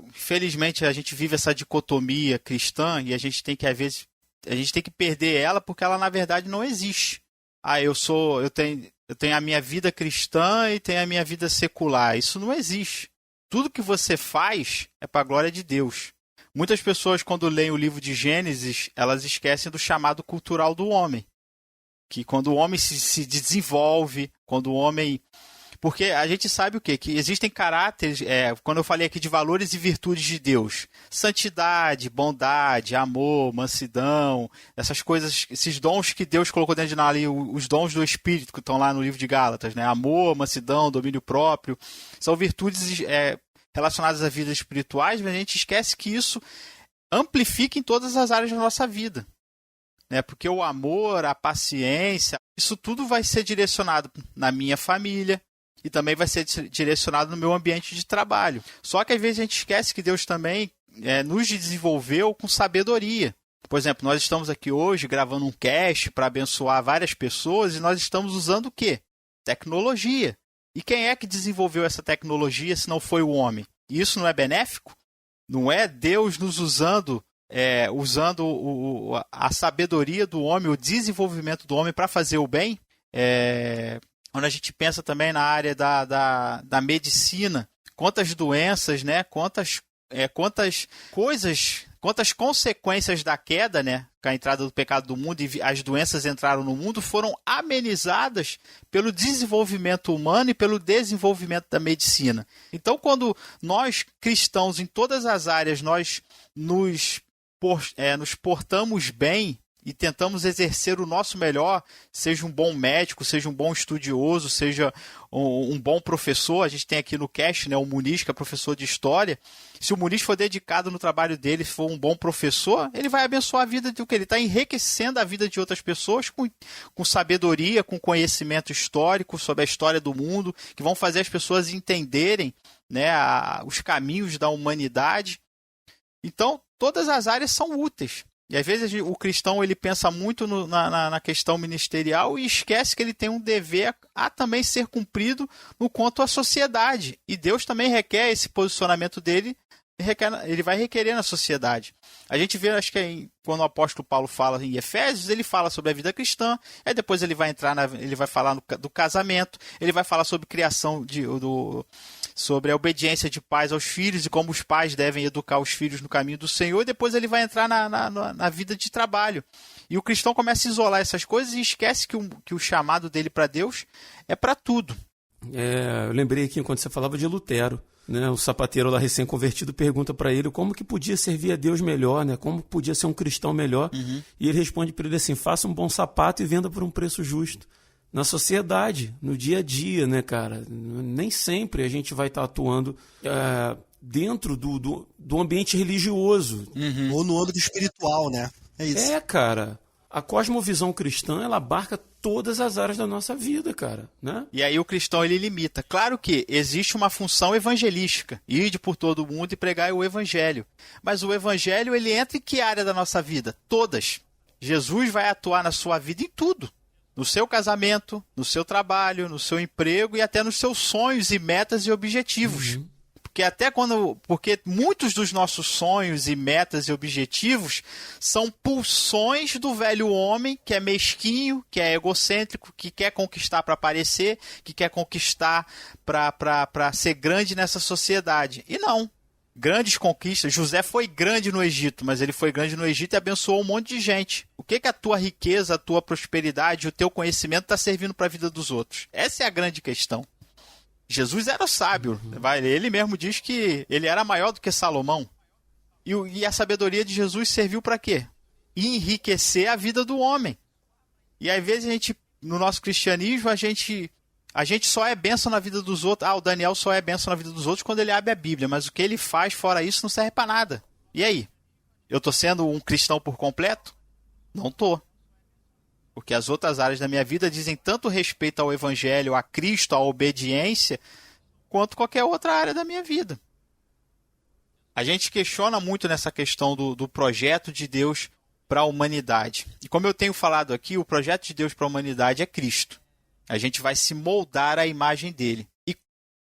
C: infelizmente a gente vive essa dicotomia cristã e a gente tem que às vezes perder ela porque ela na verdade não existe. Eu tenho a minha vida cristã e tenho a minha vida secular. Isso não existe. Tudo que você faz é para a glória de Deus. Muitas pessoas, quando leem o livro de Gênesis, elas esquecem do chamado cultural do homem. Que quando o homem se desenvolve, quando o homem... Porque a gente sabe o quê? Que existem caráteres, quando eu falei aqui de valores e virtudes de Deus, santidade, bondade, amor, mansidão, essas coisas, esses dons que Deus colocou dentro de nós ali, os dons do Espírito que estão lá no livro de Gálatas, né? Amor, mansidão, domínio próprio, são virtudes relacionadas à vida espirituais, mas a gente esquece que isso amplifica em todas as áreas da nossa vida. Né? Porque o amor, a paciência, isso tudo vai ser direcionado na minha família, e também vai ser direcionado no meu ambiente de trabalho. Só que às vezes a gente esquece que Deus também nos desenvolveu com sabedoria. Por exemplo, nós estamos aqui hoje gravando um cast para abençoar várias pessoas e nós estamos usando o quê? Tecnologia. E quem é que desenvolveu essa tecnologia se não foi o homem? E isso não é benéfico? Não é Deus nos usando a sabedoria do homem, o desenvolvimento do homem para fazer o bem? Quando a gente pensa também na área da medicina, quantas doenças, né? Quantas coisas, quantas consequências da queda, né? Com a entrada do pecado do mundo e as doenças entraram no mundo, foram amenizadas pelo desenvolvimento humano e pelo desenvolvimento da medicina. Então, quando nós cristãos, em todas as áreas, nós nos portamos bem, e tentamos exercer o nosso melhor, seja um bom médico, seja um bom estudioso, seja um bom professor. A gente tem aqui no cast, né, o Muniz, que é professor de história. Se o Muniz for dedicado no trabalho dele, for um bom professor, ele vai abençoar a vida do que ele está enriquecendo a vida de outras pessoas com sabedoria, com conhecimento histórico sobre a história do mundo, que vão fazer as pessoas entenderem, né, os caminhos da humanidade. Então, todas as áreas são úteis. E às vezes o cristão ele pensa muito na questão ministerial e esquece que ele tem um dever a também ser cumprido no quanto à sociedade. E Deus também requer esse posicionamento dele, ele vai requerer na sociedade. A gente vê, acho que quando o apóstolo Paulo fala em Efésios, ele fala sobre a vida cristã, aí depois ele vai ele vai falar do casamento, ele vai falar sobre criação sobre a obediência de pais aos filhos e como os pais devem educar os filhos no caminho do Senhor, e depois ele vai entrar na vida de trabalho. E o cristão começa a isolar essas coisas e esquece que o chamado dele para Deus é para tudo.
A: Eu lembrei aqui quando você falava de Lutero, né? O sapateiro lá recém-convertido pergunta para ele como que podia servir a Deus melhor, né? Como podia ser um cristão melhor. Uhum. E ele responde para ele assim: faça um bom sapato e venda por um preço justo. Na sociedade, no dia a dia, né, cara? Nem sempre a gente vai estar atuando dentro do ambiente religioso.
B: Uhum. Ou no âmbito espiritual, né? É isso.
A: Cara. A cosmovisão cristã, ela abarca todas as áreas da nossa vida, cara, né?
C: E aí o cristão, ele limita. Claro que existe uma função evangelística. Ide por todo o mundo e pregai o evangelho. Mas o evangelho, ele entra em que área da nossa vida? Todas. Jesus vai atuar na sua vida em tudo. No seu casamento, no seu trabalho, no seu emprego e até nos seus sonhos e metas e objetivos. Uhum. Porque muitos dos nossos sonhos e metas e objetivos são pulsões do velho homem que é mesquinho, que é egocêntrico, que quer conquistar para aparecer, que quer conquistar para ser grande nessa sociedade. E não. Grandes conquistas. José foi grande no Egito, mas ele foi grande no Egito e abençoou um monte de gente. O que a tua riqueza, a tua prosperidade, o teu conhecimento está servindo para a vida dos outros? Essa é a grande questão. Jesus era sábio. Ele mesmo diz que ele era maior do que Salomão. E a sabedoria de Jesus serviu para quê? Enriquecer a vida do homem. E às vezes no nosso cristianismo, a gente só é bênção na vida dos outros. O Daniel só é bênção na vida dos outros quando ele abre a Bíblia. Mas o que ele faz fora isso não serve para nada. E aí? Eu estou sendo um cristão por completo? Não estou. Porque as outras áreas da minha vida dizem tanto respeito ao Evangelho, a Cristo, à obediência, quanto qualquer outra área da minha vida. A gente questiona muito nessa questão do projeto de Deus para a humanidade. E como eu tenho falado aqui, o projeto de Deus para a humanidade é Cristo. A gente vai se moldar à imagem dele. E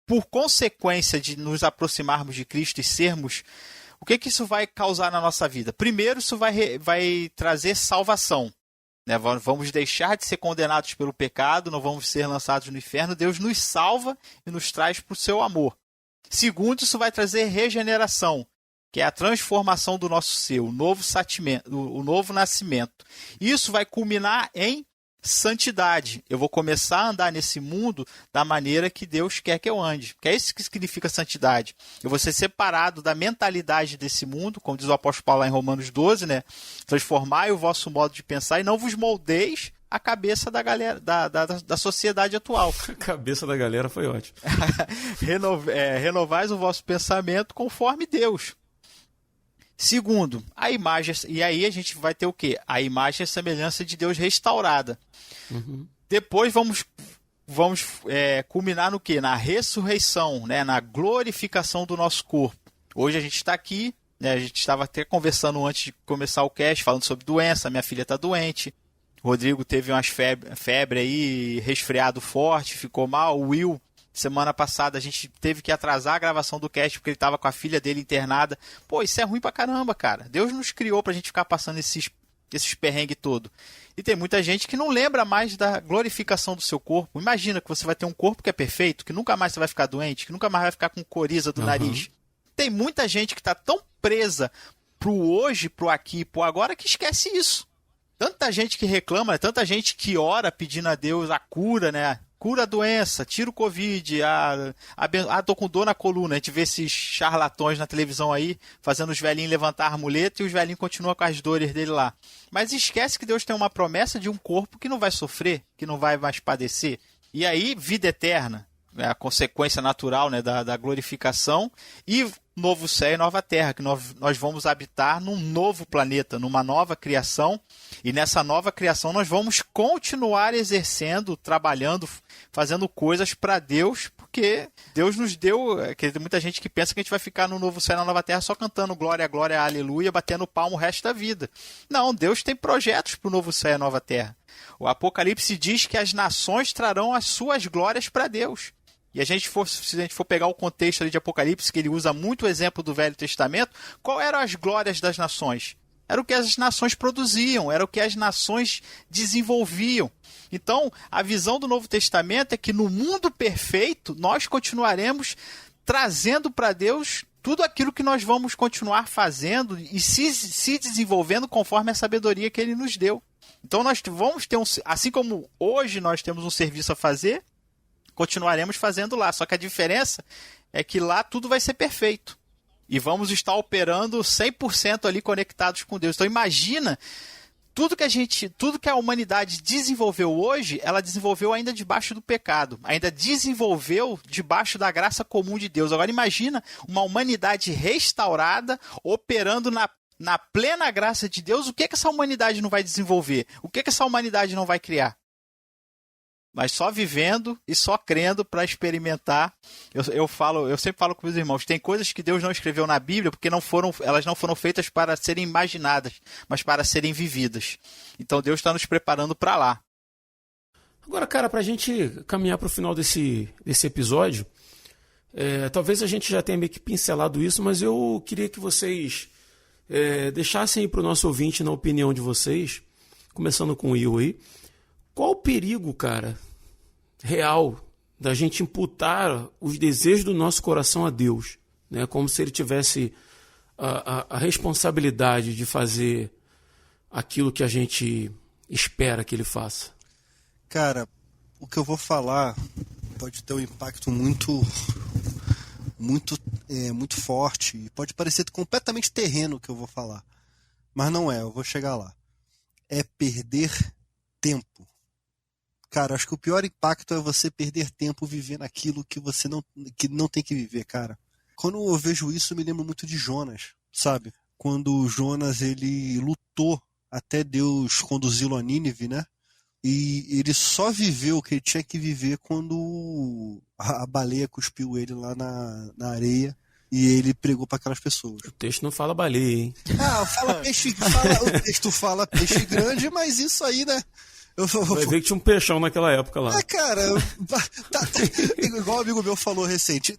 C: por consequência de nos aproximarmos de Cristo e sermos, o que isso vai causar na nossa vida? Primeiro, isso vai trazer salvação. Né? Vamos deixar de ser condenados pelo pecado, não vamos ser lançados no inferno. Deus nos salva e nos traz para o seu amor. Segundo, isso vai trazer regeneração, que é a transformação do nosso ser, o novo nascimento. Isso vai culminar em santidade. Eu vou começar a andar nesse mundo da maneira que Deus quer que eu ande. Que é isso que significa santidade. Eu vou ser separado da mentalidade desse mundo, como diz o apóstolo Paulo lá em Romanos 12, né? Transformai o vosso modo de pensar e não vos moldeis a cabeça da galera, da sociedade atual.
A: A cabeça da galera foi ótimo.
C: Renovais o vosso pensamento conforme Deus. Segundo, a imagem, e aí a gente vai ter o quê? A imagem e a semelhança de Deus restaurada.
A: Uhum.
C: Depois vamos culminar no quê? Na ressurreição, né? Na glorificação do nosso corpo. Hoje a gente está aqui, né? A gente estava até conversando antes de começar o cast, falando sobre doença, minha filha está doente, o Rodrigo teve umas febre aí, resfriado forte, ficou mal, o Will... Semana passada a gente teve que atrasar a gravação do cast porque ele estava com a filha dele internada. Pô, isso é ruim pra caramba, cara. Deus nos criou pra gente ficar passando esses perrengues todo. E tem muita gente que não lembra mais da glorificação do seu corpo. Imagina que você vai ter um corpo que é perfeito, que nunca mais você vai ficar doente, que nunca mais vai ficar com coriza do nariz. Tem muita gente que está tão presa pro hoje, pro aqui, pro agora, que esquece isso. Tanta gente que reclama, tanta gente que ora pedindo a Deus a cura, né? Cura a doença, tira o Covid, tô com dor na coluna. A gente vê esses charlatões na televisão aí, fazendo os velhinhos levantar a muleta e os velhinhos continuam com as dores dele lá. Mas esquece que Deus tem uma promessa de um corpo que não vai sofrer, que não vai mais padecer. E aí, vida eterna, é a consequência natural, né, da glorificação, e novo céu e nova terra, que nós vamos habitar num novo planeta, numa nova criação, e nessa nova criação nós vamos continuar exercendo, trabalhando, fazendo coisas para Deus, porque Deus nos deu, tem muita gente que pensa que a gente vai ficar no novo céu e na nova terra só cantando glória, glória, aleluia, batendo palmo o resto da vida. Não, Deus tem projetos para o novo céu e a nova terra. O Apocalipse diz que as nações trarão as suas glórias para Deus. E se a gente for pegar o contexto ali de Apocalipse, que ele usa muito o exemplo do Velho Testamento, qual eram as glórias das nações? Era o que as nações produziam, era o que as nações desenvolviam. Então, a visão do Novo Testamento é que no mundo perfeito, nós continuaremos trazendo para Deus tudo aquilo que nós vamos continuar fazendo e se desenvolvendo conforme a sabedoria que Ele nos deu. Então, nós vamos ter assim como hoje nós temos um serviço a fazer, continuaremos fazendo lá, só que a diferença é que lá tudo vai ser perfeito. E vamos estar operando 100% ali conectados com Deus. Então imagina, tudo que a humanidade desenvolveu hoje, ela desenvolveu ainda debaixo do pecado. Ainda desenvolveu debaixo da graça comum de Deus. Agora imagina uma humanidade restaurada, operando na plena graça de Deus. O que essa humanidade não vai desenvolver? O que essa humanidade não vai criar? Mas só vivendo e só crendo para experimentar. Eu sempre falo com meus irmãos, tem coisas que Deus não escreveu na Bíblia porque elas não foram feitas para serem imaginadas, mas para serem vividas. Então Deus está nos preparando para lá.
A: Agora, cara, para a gente caminhar para o final desse episódio, talvez a gente já tenha meio que pincelado isso, mas eu queria que vocês deixassem aí para o nosso ouvinte, na opinião de vocês, começando com o Will aí, qual o perigo, cara, real da gente imputar os desejos do nosso coração a Deus, né? Como se Ele tivesse a responsabilidade de fazer aquilo que a gente espera que Ele faça?
B: Cara, o que eu vou falar pode ter um impacto muito forte e pode parecer completamente terreno o que eu vou falar, mas não é, eu vou chegar lá. É perder tempo. Cara, acho que o pior impacto é você perder tempo vivendo aquilo que você não tem que viver, cara. Quando eu vejo isso, eu me lembro muito de Jonas, sabe? Quando Jonas, ele lutou até Deus conduzi-lo a Nínive, né? E ele só viveu o que ele tinha que viver quando a baleia cuspiu ele lá na areia E ele pregou para aquelas pessoas.
A: O texto não fala baleia, hein?
B: O texto fala peixe grande, mas isso aí, né?
A: Vai ver que tinha um peixão naquela época lá.
B: Cara, igual um amigo meu falou recente,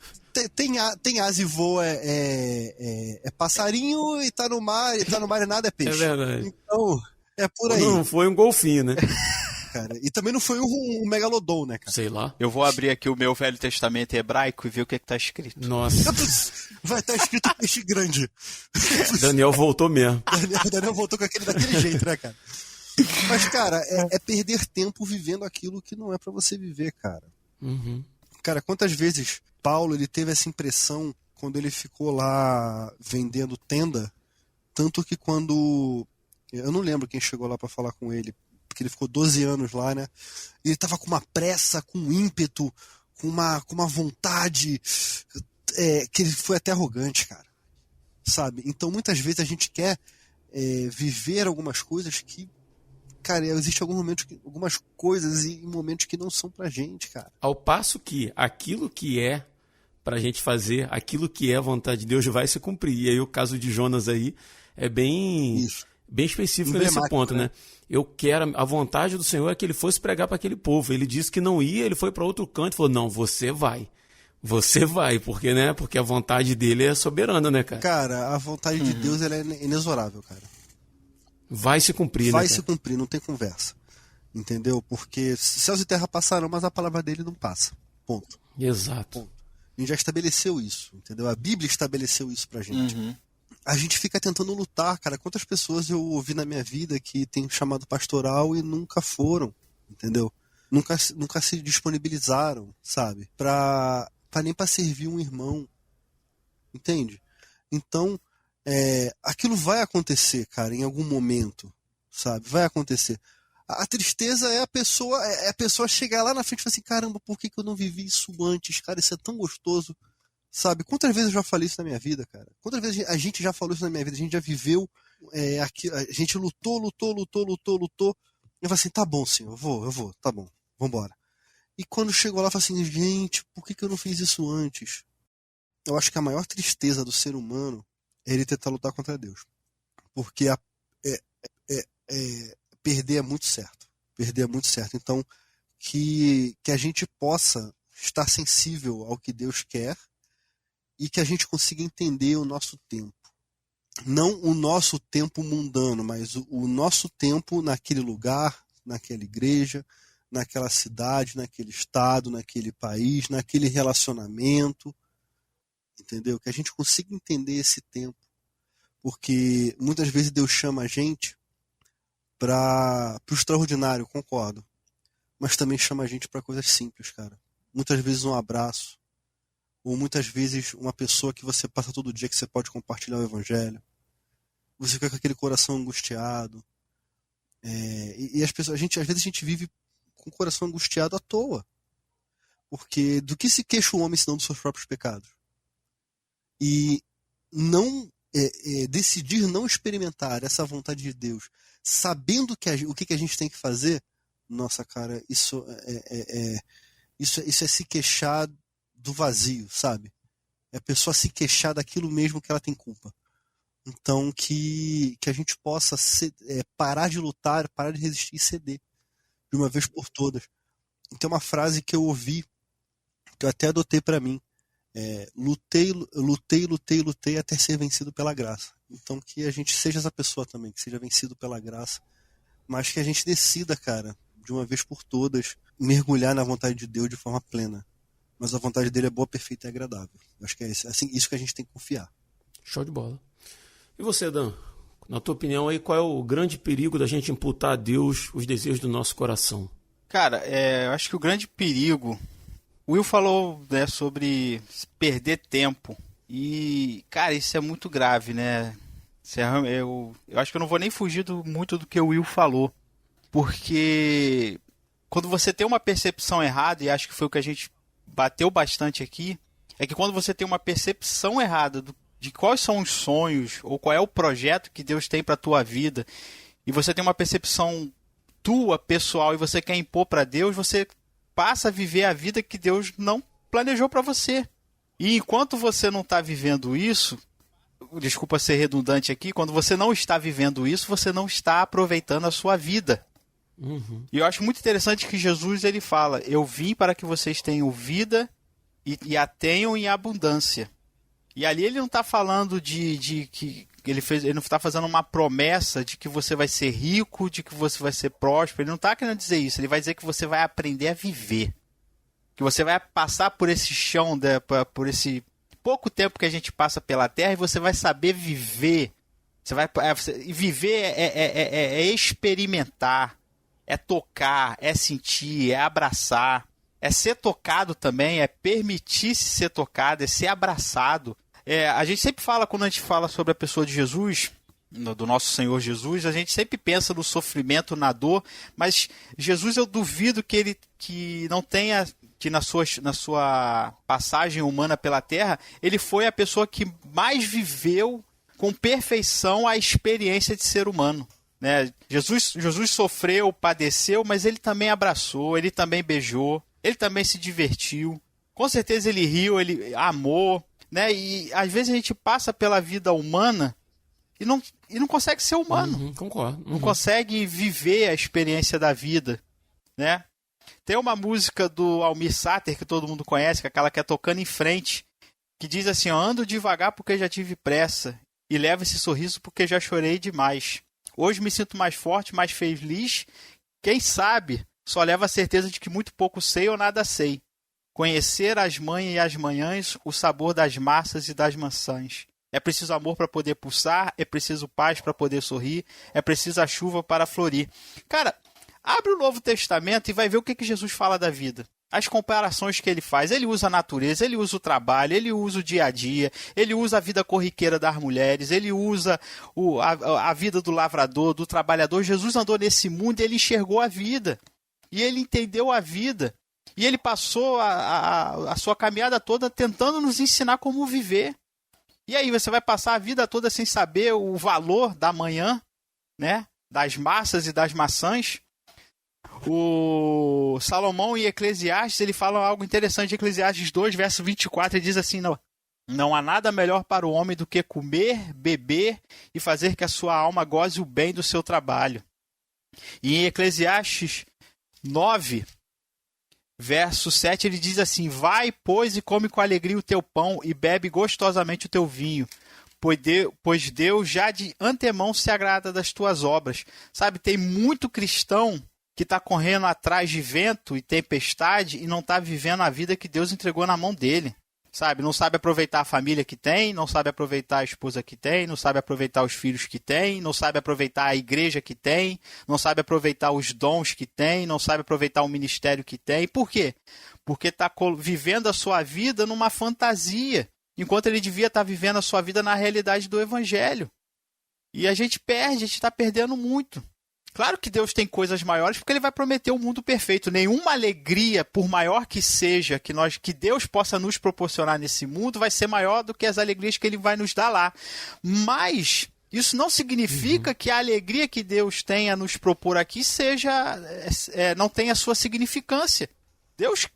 B: tem asa e voa é passarinho e tá no mar e nada é peixe.
A: É verdade.
B: Então, é por aí.
A: Não foi um golfinho, né?
B: Cara, e também não foi um megalodon, né, cara?
A: Sei lá.
C: Eu vou abrir aqui o meu Velho Testamento hebraico e ver o que tá escrito.
A: Nossa.
B: Vai estar escrito peixe grande.
A: Daniel voltou mesmo.
B: Daniel voltou daquele jeito, né, cara? Mas, cara, é perder tempo vivendo aquilo que não é pra você viver, cara.
A: Uhum.
B: Cara, quantas vezes Paulo ele teve essa impressão quando ele ficou lá vendendo tenda, tanto que quando... Eu não lembro quem chegou lá pra falar com ele, porque ele ficou 12 anos lá, né? E ele tava com uma pressa, com um ímpeto, com uma vontade, que ele foi até arrogante, cara. Sabe? Então, muitas vezes a gente quer viver algumas coisas que, cara, existem algumas coisas e momentos que não são pra gente, cara.
A: Ao passo que aquilo que é pra gente fazer, aquilo que é a vontade de Deus vai se cumprir. E aí o caso de Jonas aí é bem específico nesse ponto, né? Eu quero, a vontade do Senhor é que ele fosse pregar para aquele povo. Ele disse que não ia, ele foi para outro canto e falou, não, você vai. Você vai, porque, né? Porque a vontade dele é soberana, né, cara?
B: Cara, a vontade de Deus ela é inexorável, cara.
A: Vai se cumprir,
B: vai
A: né?
B: Vai se cumprir, não tem conversa. Entendeu? Porque céus e terra passarão, mas a palavra dele não passa. Ponto.
A: Exato.
B: Ponto. A gente já estabeleceu isso, entendeu? A Bíblia estabeleceu isso pra gente.
C: Uhum.
B: A gente fica tentando lutar, cara. Quantas pessoas eu ouvi na minha vida que tem chamado pastoral e nunca foram, entendeu? Nunca se disponibilizaram, sabe? Nem pra servir um irmão, entende? Então, aquilo vai acontecer, cara, em algum momento, sabe? Vai acontecer. A tristeza é a pessoa chegar lá na frente e falar assim, caramba, por que eu não vivi isso antes? Cara, isso é tão gostoso. Sabe, quantas vezes eu já falei isso na minha vida, cara? Quantas vezes a gente já falou isso na minha vida? A gente já viveu, a gente lutou. Eu falei assim, tá bom, senhor, eu vou, tá bom, vambora. E quando chegou lá, eu falei assim, gente, por que eu não fiz isso antes? Eu acho que a maior tristeza do ser humano é ele tentar lutar contra Deus. Porque perder é muito certo. Perder é muito certo. Então, que a gente possa estar sensível ao que Deus quer e que a gente consiga entender o nosso tempo. Não o nosso tempo mundano, mas o nosso tempo naquele lugar, naquela igreja, naquela cidade, naquele estado, naquele país, naquele relacionamento. Entendeu? Que a gente consiga entender esse tempo. Porque muitas vezes Deus chama a gente para o extraordinário, concordo. Mas também chama a gente para coisas simples, cara. Muitas vezes um abraço. Ou muitas vezes uma pessoa que você passa todo dia que você pode compartilhar o evangelho. Você fica com aquele coração angustiado. E as pessoas, às vezes a gente vive com o coração angustiado à toa. Porque do que se queixa o homem senão dos seus próprios pecados? E não decidir não experimentar essa vontade de Deus, sabendo o que a gente tem que fazer, nossa, cara, isso é se queixar do vazio, sabe? É a pessoa se queixar daquilo mesmo que ela tem culpa. Então, que a gente possa parar de lutar, parar de resistir e ceder de uma vez por todas. E tem uma frase que eu ouvi, que eu até adotei para mim. Lutei até ser vencido pela graça. Então, que a gente seja essa pessoa também, que seja vencido pela graça, mas que a gente decida, cara, de uma vez por todas, mergulhar na vontade de Deus de forma plena. Mas a vontade dele é boa, perfeita e agradável. Acho que é isso que a gente tem que confiar.
A: Show de bola. E você, Dan? Na tua opinião aí, qual é o grande perigo da gente imputar a Deus os desejos do nosso coração?
C: Cara, eu acho que o grande perigo... O Will falou, né, sobre perder tempo. E, cara, isso é muito grave, né? Eu acho que eu não vou nem fugir muito do que o Will falou. Porque quando você tem uma percepção errada, e acho que foi o que a gente bateu bastante aqui, é que quando você tem uma percepção errada de quais são os sonhos, ou qual é o projeto que Deus tem para a tua vida, e você tem uma percepção tua, pessoal, e você quer impor para Deus, você passa a viver a vida que Deus não planejou para você. E enquanto você não está vivendo isso, desculpa ser redundante aqui, quando você não está vivendo isso, você não está aproveitando a sua vida. E eu acho muito interessante que Jesus ele fala, eu vim para que vocês tenham vida e a tenham em abundância. E ali ele não está falando de que ele não está fazendo uma promessa de que você vai ser rico, de que você vai ser próspero. Ele não está querendo dizer isso. Ele vai dizer que você vai aprender a viver. Que você vai passar por esse chão, por esse pouco tempo que a gente passa pela Terra, e você vai saber viver. Viver é experimentar, é tocar, é sentir, é abraçar. É ser tocado também, é permitir-se ser tocado, é ser abraçado. A gente sempre fala, quando a gente fala sobre a pessoa de Jesus, do nosso Senhor Jesus, a gente sempre pensa no sofrimento, na dor, mas Jesus, eu duvido que não tenha, que na sua passagem humana pela Terra, ele foi a pessoa que mais viveu com perfeição a experiência de ser humano. Né? Jesus sofreu, padeceu, mas ele também abraçou, ele também beijou, ele também se divertiu. Com certeza ele riu, ele amou. Né? E às vezes a gente passa pela vida humana e não consegue ser humano.
A: Concordo.
C: Não consegue viver a experiência da vida. Né? Tem uma música do Almir Sater que todo mundo conhece, que é aquela que é Tocando em Frente, que diz assim, ando devagar porque já tive pressa e levo esse sorriso porque já chorei demais. Hoje me sinto mais forte, mais feliz. Quem sabe só leva a certeza de que muito pouco sei ou nada sei. Conhecer as manhas e as manhãs, o sabor das massas e das maçãs. É preciso amor para poder pulsar, é preciso paz para poder sorrir, é preciso a chuva para florir. Cara, abre o Novo Testamento e vai ver o que Jesus fala da vida. As comparações que ele faz. Ele usa a natureza, ele usa o trabalho, ele usa o dia a dia, ele usa a vida corriqueira das mulheres, ele usa a vida do lavrador, do trabalhador. Jesus andou nesse mundo e ele enxergou a vida. E ele entendeu a vida. E ele passou a sua caminhada toda tentando nos ensinar como viver. E aí você vai passar a vida toda sem saber o valor da manhã, né? Das massas e das maçãs. O Salomão em Eclesiastes, ele fala algo interessante. Eclesiastes 2, verso 24, ele diz assim, não há nada melhor para o homem do que comer, beber e fazer que a sua alma goze o bem do seu trabalho. E em Eclesiastes 9, verso 7, ele diz assim, vai, pois, e come com alegria o teu pão e bebe gostosamente o teu vinho, pois Deus já de antemão se agrada das tuas obras. Sabe, tem muito cristão que está correndo atrás de vento e tempestade e não está vivendo a vida que Deus entregou na mão dele. Sabe, não sabe aproveitar a família que tem, não sabe aproveitar a esposa que tem, não sabe aproveitar os filhos que tem, não sabe aproveitar a igreja que tem, não sabe aproveitar os dons que tem, não sabe aproveitar o ministério que tem. Por quê? Porque está vivendo a sua vida numa fantasia, enquanto ele devia estar vivendo a sua vida na realidade do Evangelho. E a gente está perdendo muito. Claro que Deus tem coisas maiores, porque ele vai prometer um mundo perfeito. Nenhuma alegria, por maior que seja, que Deus possa nos proporcionar nesse mundo, vai ser maior do que as alegrias que ele vai nos dar lá. Mas isso não significa que a alegria que Deus tem a nos propor aqui não tenha sua significância. Deus,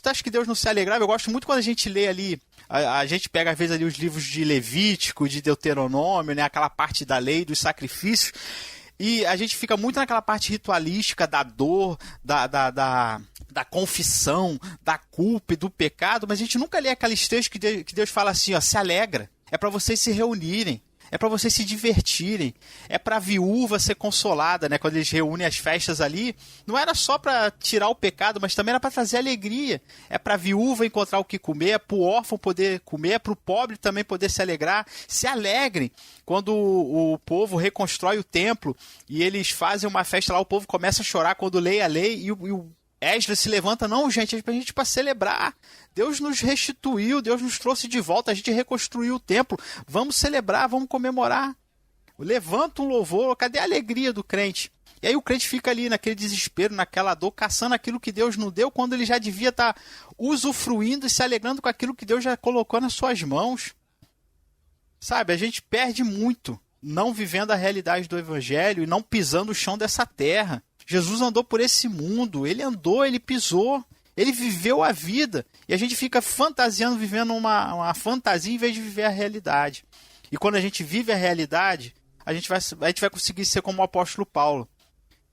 C: acho que Deus não se alegrava. Eu gosto muito quando a gente lê ali, a gente pega às vezes ali os livros de Levítico, de Deuteronômio, né, aquela parte da lei, dos sacrifícios. E a gente fica muito naquela parte ritualística da dor, da confissão, da culpa e do pecado, mas a gente nunca lê aqueles textos que Deus fala assim, ó, se alegra, é para vocês se reunirem, é para vocês se divertirem, é para a viúva ser consolada, né? Quando eles reúnem as festas ali, não era só para tirar o pecado, mas também era para trazer alegria. É para a viúva encontrar o que comer, é para o órfão poder comer, é para o pobre também poder se alegrar. Se alegrem. Quando o povo reconstrói o templo e eles fazem uma festa lá, o povo começa a chorar quando lê a lei e o Esdras se levanta, não, gente, é pra gente para celebrar. Deus nos restituiu, Deus nos trouxe de volta, a gente reconstruiu o templo. Vamos celebrar, vamos comemorar. Levanta um louvor, cadê a alegria do crente? E aí o crente fica ali naquele desespero, naquela dor, caçando aquilo que Deus não deu, quando ele já devia estar usufruindo e se alegrando com aquilo que Deus já colocou nas suas mãos. Sabe, a gente perde muito não vivendo a realidade do Evangelho e não pisando o chão dessa terra. Jesus andou por esse mundo, ele andou, ele pisou, Ele viveu a vida. E a gente fica fantasiando, vivendo uma fantasia em vez de viver a realidade. E quando a gente vive a realidade, a gente vai conseguir ser como o apóstolo Paulo.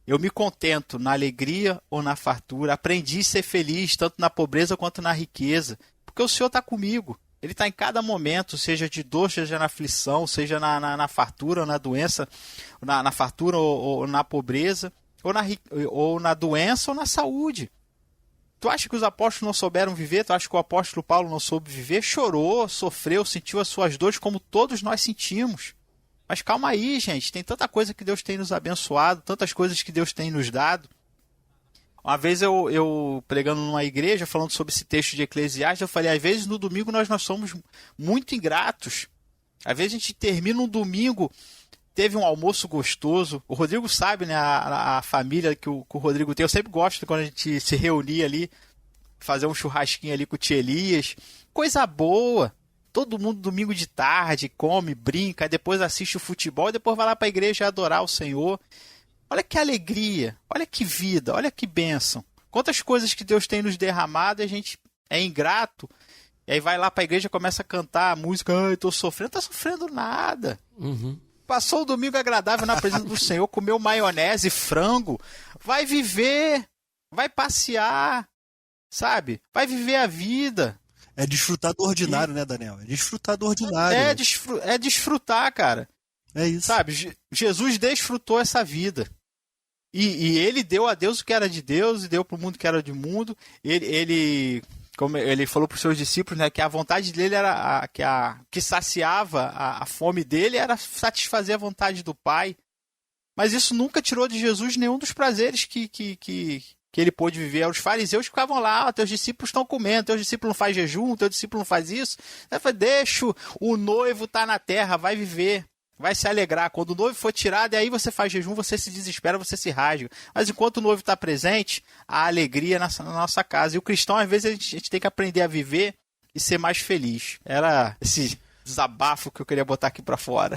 C: Eu me contento na alegria ou na fartura. Aprendi a ser feliz, tanto na pobreza quanto na riqueza. Porque o Senhor está comigo. Ele está em cada momento, seja de dor, seja na aflição, seja na fartura ou na doença, na fartura ou na pobreza, ou na doença ou na saúde. Tu acha que os apóstolos não souberam viver? Tu acha que o apóstolo Paulo não soube viver? Chorou, sofreu, sentiu as suas dores como todos nós sentimos. Mas calma aí, gente. Tem tanta coisa que Deus tem nos abençoado, tantas coisas que Deus tem nos dado. Uma vez eu pregando numa igreja, falando sobre esse texto de Eclesiastes, eu falei, às vezes no domingo nós somos muito ingratos. Às vezes a gente termina um domingo, teve um almoço gostoso. O Rodrigo sabe, né, a família que o Rodrigo tem. Eu sempre gosto quando a gente se reunir ali, fazer um churrasquinho ali com o tio Elias. Coisa boa. Todo mundo domingo de tarde come, brinca, depois assiste o futebol e depois vai lá para a igreja adorar o Senhor. Olha que alegria, olha que vida, olha que bênção. Quantas coisas que Deus tem nos derramado e a gente é ingrato. E aí vai lá para a igreja e começa a cantar a música. Ai, estou sofrendo. Não está sofrendo nada.
A: Uhum.
C: Passou o domingo agradável na presença do Senhor, comeu maionese, frango. Vai viver, vai passear, sabe? Vai viver a vida.
B: É desfrutar do ordinário, né, Daniel? É desfrutar do ordinário.
C: É desfrutar, cara.
B: É isso.
C: Sabe, Jesus desfrutou essa vida. E ele deu a Deus o que era de Deus e deu para o mundo o que era de mundo. Como ele falou para os seus discípulos, né, que a vontade dele era que saciava a fome dele era satisfazer a vontade do Pai. Mas isso nunca tirou de Jesus nenhum dos prazeres que ele pôde viver. Os fariseus ficavam lá, teus discípulos estão comendo, teus discípulos não faz jejum, teu discípulo não faz isso. Ele falou, deixa, o noivo tá na terra, vai viver. Vai se alegrar. Quando o noivo for tirado, e aí você faz jejum, você se desespera, você se rasga. Mas enquanto o noivo está presente, há alegria na nossa casa. E o cristão, às vezes, a gente tem que aprender a viver e ser mais feliz. Era esse desabafo que eu queria botar aqui para fora.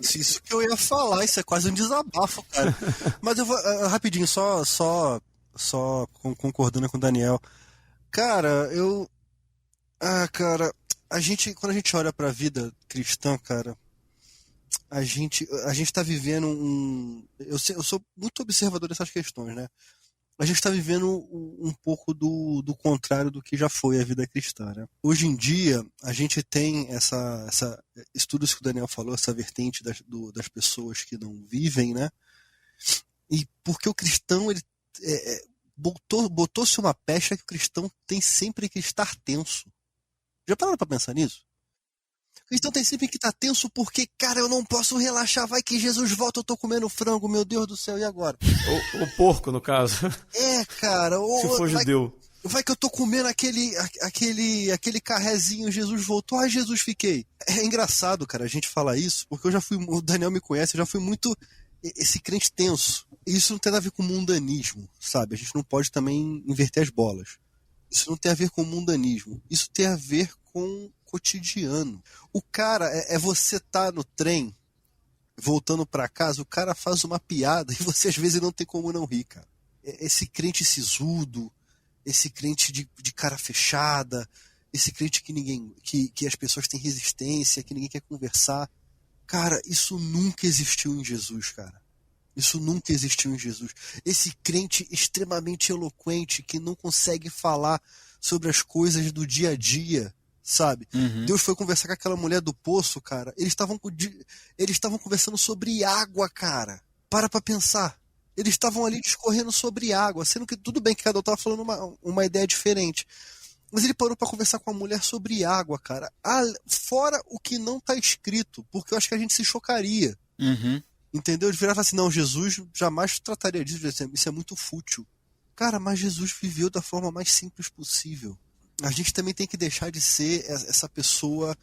B: Isso que eu ia falar, isso é quase um desabafo, cara. Mas eu vou, rapidinho, só concordando com o Daniel. Cara, cara, quando a gente olha para a vida cristã, cara, a gente está vivendo eu sou muito observador dessas questões, né? A gente está vivendo um pouco do contrário do que já foi a vida cristã, né? Hoje em dia, a gente tem essa estudos que o Daniel falou, essa vertente das pessoas que não vivem, né? E porque o cristão, ele botou-se uma pecha que o cristão tem sempre que estar tenso. Já pararam para pensar nisso? O cristão tem sempre que estar tenso porque, cara, eu não posso relaxar, vai que Jesus volta, eu tô comendo frango, meu Deus do céu, e agora?
A: O porco, no caso.
B: É, cara.
A: Se for judeu.
B: Vai que eu tô comendo aquele carrezinho, Jesus voltou, ai Jesus fiquei. É engraçado, cara, a gente falar isso, porque o Daniel me conhece, eu já fui muito esse crente tenso. E isso não tem nada a ver com mundanismo, sabe? A gente não pode também inverter as bolas. Isso não tem a ver com mundanismo. Isso tem a ver com cotidiano. O cara, você tá no trem, voltando pra casa, o cara faz uma piada e você às vezes não tem como não rir, cara. Esse crente sisudo, esse crente de cara fechada, esse crente que as pessoas têm resistência, que ninguém quer conversar. Cara, isso nunca existiu em Jesus, cara. Isso nunca existiu em Jesus. Esse crente extremamente eloquente que não consegue falar sobre as coisas do dia a dia, sabe?
C: Uhum.
B: Deus foi conversar com aquela mulher do poço, cara. Eles estavam conversando sobre água, cara. Para pra pensar. Eles estavam ali discorrendo sobre água, sendo que tudo bem que cada um estava falando uma ideia diferente. Mas ele parou para conversar com a mulher sobre água, cara. Fora o que não está escrito, porque eu acho que a gente se chocaria.
C: Uhum.
B: Entendeu? Ele virava assim, não, Jesus jamais trataria disso, isso é muito fútil. Cara, mas Jesus viveu da forma mais simples possível. A gente também tem que deixar de ser essa pessoa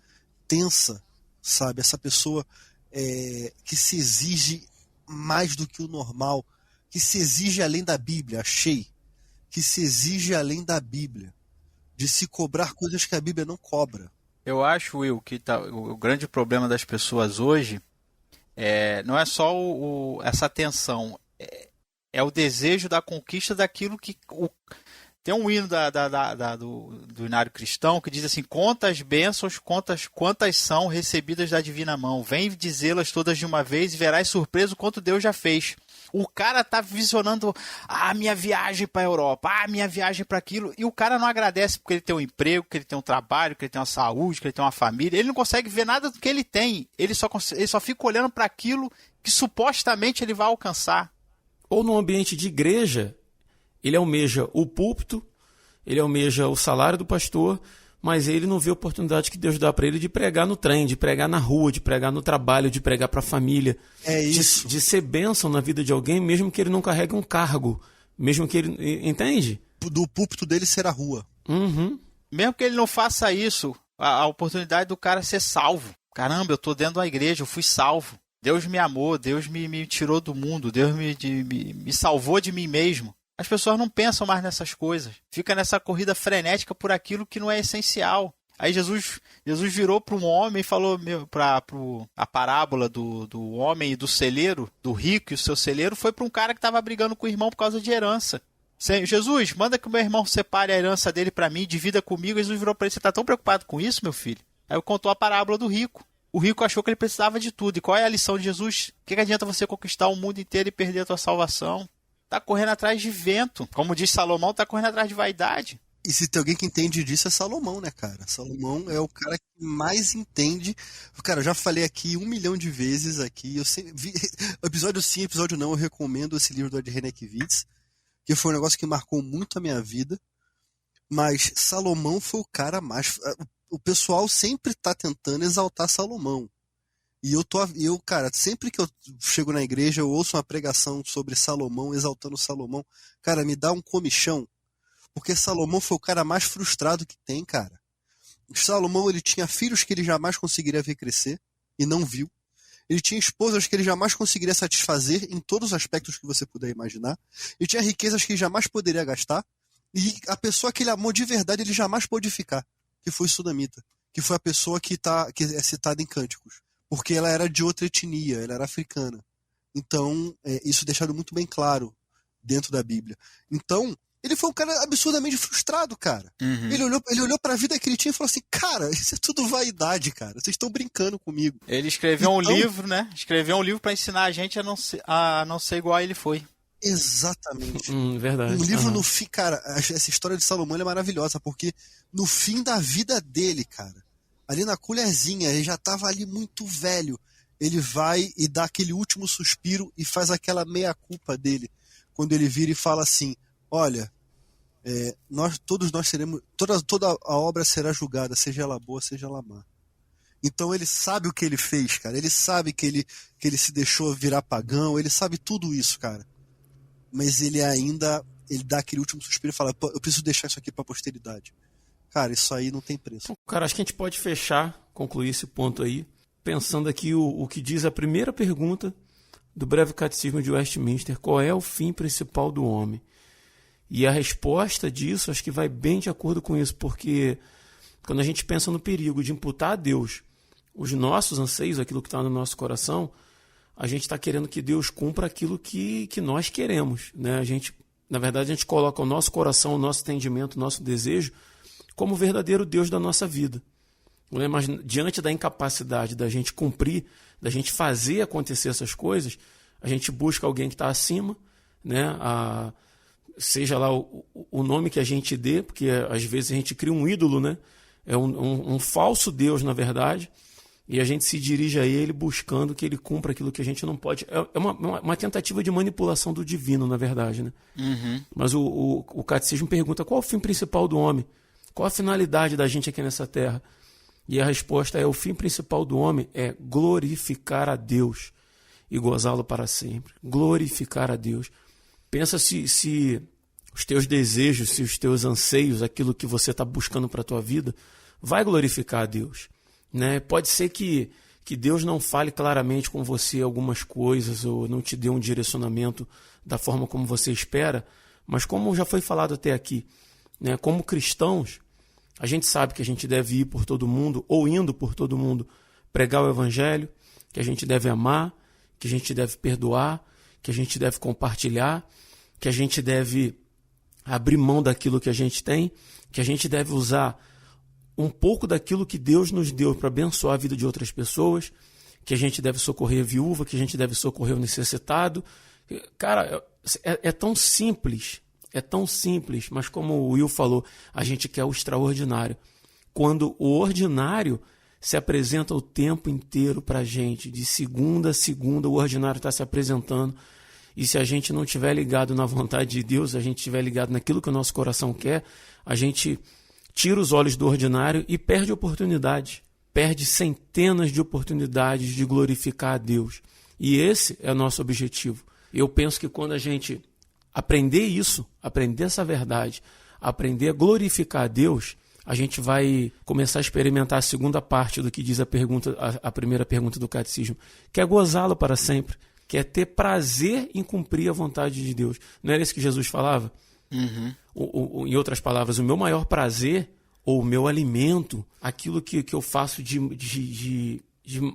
B: tensa, sabe? Essa pessoa que se exige mais do que o normal, que se exige além da Bíblia, que se exige além da Bíblia, de se cobrar coisas que a Bíblia não cobra.
C: Eu acho, Will, que o grande problema das pessoas hoje não é só essa tensão, é o desejo da conquista daquilo Tem um hino do Inário Cristão que diz assim: conta as bênçãos, quantas são recebidas da divina mão. Vem dizê-las todas de uma vez e verás surpreso quanto Deus já fez. O cara tá visionando a minha viagem para a Europa, a minha viagem para aquilo, e o cara não agradece porque ele tem um emprego, que ele tem um trabalho, que ele tem uma saúde, que ele tem uma família. Ele não consegue ver nada do que ele tem. Ele só fica olhando para aquilo que supostamente ele vai alcançar.
A: Ou no ambiente de igreja, ele almeja o púlpito, ele almeja o salário do pastor, mas ele não vê a oportunidade que Deus dá para ele de pregar no trem, de pregar na rua, de pregar no trabalho, de pregar para a família.
B: É isso.
A: De ser bênção na vida de alguém, mesmo que ele não carregue um cargo. Mesmo que ele... Entende?
B: Do púlpito dele ser a rua.
A: Uhum.
C: Mesmo que ele não faça isso, a oportunidade do cara ser salvo. Caramba, eu tô dentro da igreja, eu fui salvo. Deus me amou, Deus me tirou do mundo, Deus me salvou de mim mesmo. As pessoas não pensam mais nessas coisas. Fica nessa corrida frenética por aquilo que não é essencial. Aí Jesus virou para um homem e falou a parábola do homem e do celeiro, do rico e o seu celeiro, foi para um cara que estava brigando com o irmão por causa de herança. Jesus, manda que o meu irmão separe a herança dele para mim, divida comigo. Jesus virou para ele: você está tão preocupado com isso, meu filho? Aí contou a parábola do rico. O rico achou que ele precisava de tudo. E qual é a lição de Jesus? O que adianta você conquistar o mundo inteiro e perder a tua salvação? Tá correndo atrás de vento. Como diz Salomão, tá correndo atrás de vaidade.
B: E se tem alguém que entende disso é Salomão, né, cara? Salomão é o cara que mais entende. Cara, eu já falei aqui 1 milhão de vezes aqui. Eu sempre episódio sim, episódio não, eu recomendo esse livro do Ed Renekiewicz, que foi um negócio que marcou muito a minha vida. Mas Salomão foi o cara mais... O pessoal sempre tá tentando exaltar Salomão. E cara, sempre que eu chego na igreja, eu ouço uma pregação sobre Salomão, exaltando Salomão, cara, me dá um comichão. Porque Salomão foi o cara mais frustrado que tem, cara. Salomão, ele tinha filhos que ele jamais conseguiria ver crescer, e não viu. Ele tinha esposas que ele jamais conseguiria satisfazer em todos os aspectos que você puder imaginar. Ele tinha riquezas que ele jamais poderia gastar. E a pessoa que ele amou de verdade, ele jamais pôde ficar, que foi Sunamita, que foi a pessoa que é citada em Cânticos. Porque ela era de outra etnia, ela era africana. Então, isso deixado muito bem claro dentro da Bíblia. Então, ele foi um cara absurdamente frustrado, cara.
C: Uhum.
B: Ele olhou pra vida que ele tinha e falou assim: cara, isso é tudo vaidade, cara. Vocês estão brincando comigo.
C: Ele escreveu um livro, né? Escreveu um livro pra ensinar a gente a não ser igual a ele foi.
B: Exatamente.
A: Verdade.
B: Um livro no fim, cara, essa história de Salomão é maravilhosa, porque no fim da vida dele, cara, ali na colherzinha, ele já estava ali muito velho. Ele vai e dá aquele último suspiro e faz aquela meia-culpa dele. Quando ele vira e fala assim: olha, todos nós seremos... Toda a obra será julgada, seja ela boa, seja ela má. Então ele sabe o que ele fez, cara. Ele sabe que ele se deixou virar pagão. Ele sabe tudo isso, cara. Mas ele dá aquele último suspiro e fala: eu preciso deixar isso aqui para a posteridade. Cara, isso aí não tem preço.
A: Cara, acho que a gente pode concluir esse ponto aí, pensando aqui o que diz a primeira pergunta do Breve Catecismo de Westminster: qual é o fim principal do homem? E a resposta disso acho que vai bem de acordo com isso, porque quando a gente pensa no perigo de imputar a Deus os nossos anseios, aquilo que está no nosso coração, a gente está querendo que Deus cumpra aquilo que nós queremos, né? Na verdade, a gente coloca o nosso coração, o nosso entendimento, o nosso desejo como o verdadeiro Deus da nossa vida. Mas diante da incapacidade da gente cumprir, da gente fazer acontecer essas coisas, a gente busca alguém que está acima, né? Seja lá o nome que a gente dê, porque às vezes a gente cria um ídolo, né? É um falso Deus, na verdade, e a gente se dirige a ele buscando que ele cumpra aquilo que a gente não pode. É uma tentativa de manipulação do divino, na verdade, né?
C: Uhum.
A: Mas o catecismo pergunta: qual é o fim principal do homem? Qual a finalidade da gente aqui nessa terra? E a resposta é: o fim principal do homem é glorificar a Deus e gozá-lo para sempre. Glorificar a Deus. Pensa se os teus desejos, se os teus anseios, aquilo que você está buscando para a tua vida, vai glorificar a Deus, né? Pode ser que Deus não fale claramente com você algumas coisas ou não te dê um direcionamento da forma como você espera, mas como já foi falado até aqui, né? Como cristãos, a gente sabe que a gente deve ir por todo mundo, ou indo por todo mundo, pregar o evangelho, que a gente deve amar, que a gente deve perdoar, que a gente deve compartilhar, que a gente deve abrir mão daquilo que a gente tem, que a gente deve usar um pouco daquilo que Deus nos deu para abençoar a vida de outras pessoas, que a gente deve socorrer a viúva, que a gente deve socorrer o necessitado. Cara, é tão simples, mas como o Will falou, a gente quer o extraordinário. Quando o ordinário se apresenta o tempo inteiro para a gente, de segunda a segunda, o ordinário está se apresentando. E se a gente não estiver ligado na vontade de Deus, a gente estiver ligado naquilo que o nosso coração quer, a gente tira os olhos do ordinário e perde oportunidades. Perde centenas de oportunidades de glorificar a Deus. E esse é o nosso objetivo. Eu penso que quando a gente aprender isso, aprender essa verdade, aprender a glorificar a Deus, a gente vai começar a experimentar a segunda parte do que diz a primeira pergunta do catecismo, que é gozá-lo para sempre, que é ter prazer em cumprir a vontade de Deus. Não era isso que Jesus falava? Uhum. Em outras palavras, o meu maior prazer, ou o meu alimento, aquilo que eu faço de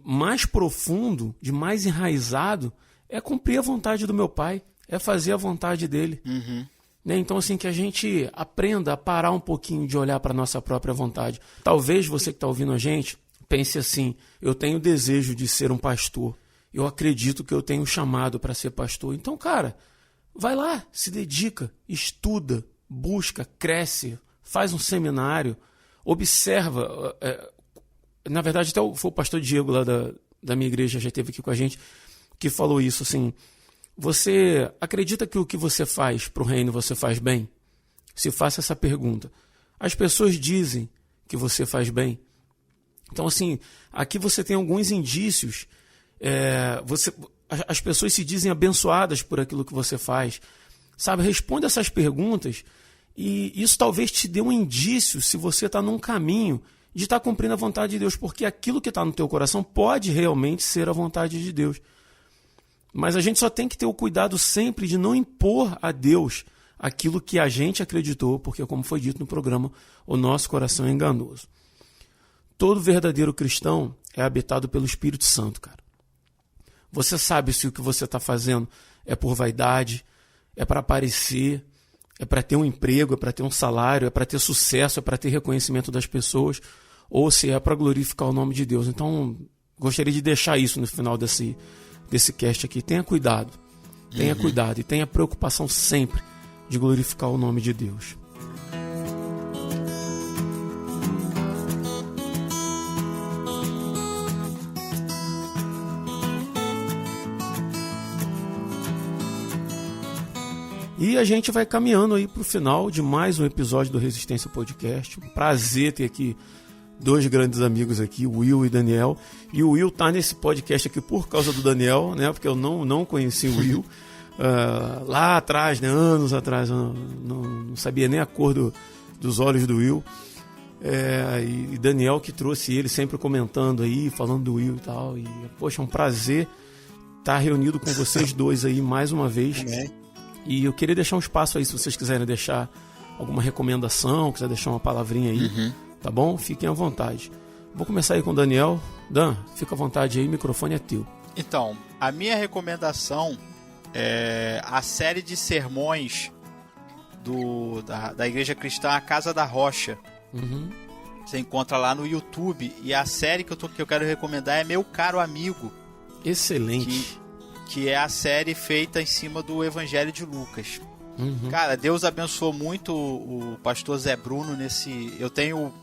A: mais profundo, de mais enraizado, é cumprir a vontade do meu Pai, é fazer a vontade dele.
C: Uhum.
A: Né? Então, assim, que a gente aprenda a parar um pouquinho de olhar para a nossa própria vontade. Talvez você que está ouvindo a gente pense assim, eu tenho desejo de ser um pastor, eu acredito que eu tenho chamado para ser pastor. Então, cara, vai lá, se dedica, estuda, busca, cresce, faz um seminário, observa. Na verdade, até foi o pastor Diego lá da minha igreja, já esteve aqui com a gente, que falou isso, assim, você acredita que o que você faz para o reino você faz bem? Se faça essa pergunta. As pessoas dizem que você faz bem. Então, assim, aqui você tem alguns indícios. As pessoas se dizem abençoadas por aquilo que você faz. Sabe, responda essas perguntas e isso talvez te dê um indício se você está num caminho de estar cumprindo a vontade de Deus, porque aquilo que está no teu coração pode realmente ser a vontade de Deus. Mas a gente só tem que ter o cuidado sempre de não impor a Deus aquilo que a gente acreditou, porque, como foi dito no programa, o nosso coração é enganoso. Todo verdadeiro cristão é habitado pelo Espírito Santo, cara. Você sabe se o que você está fazendo é por vaidade, é para aparecer, é para ter um emprego, é para ter um salário, é para ter sucesso, é para ter reconhecimento das pessoas, ou se é para glorificar o nome de Deus. Então, gostaria de deixar isso no final desse cast aqui. Tenha cuidado e tenha preocupação sempre de glorificar o nome de Deus. E a gente vai caminhando aí para o final de mais um episódio do Resistência Podcast. Um prazer ter aqui dois grandes amigos aqui, o Will e Daniel. E o Will tá nesse podcast aqui por causa do Daniel, né? Porque eu não conheci o Will. Lá atrás, né? Anos atrás, eu não sabia nem a cor dos olhos do Will. E Daniel que trouxe ele sempre comentando aí, falando do Will e tal. E, poxa, é um prazer estar reunido com vocês dois aí mais uma vez. E eu queria deixar um espaço aí, se vocês quiserem deixar alguma recomendação, quiser deixar uma palavrinha aí, tá bom? Fiquem à vontade. Vou começar aí com o Daniel. Dan, fica à vontade aí, o microfone é teu.
C: Então, a minha recomendação é a série de sermões da Igreja Cristã A Casa da Rocha. Você encontra lá no YouTube. E a série que eu quero recomendar é Meu Caro Amigo.
A: Excelente.
C: Que é a série feita em cima do Evangelho de Lucas. Cara, Deus abençoou muito o pastor Zé Bruno nesse... Eu tenho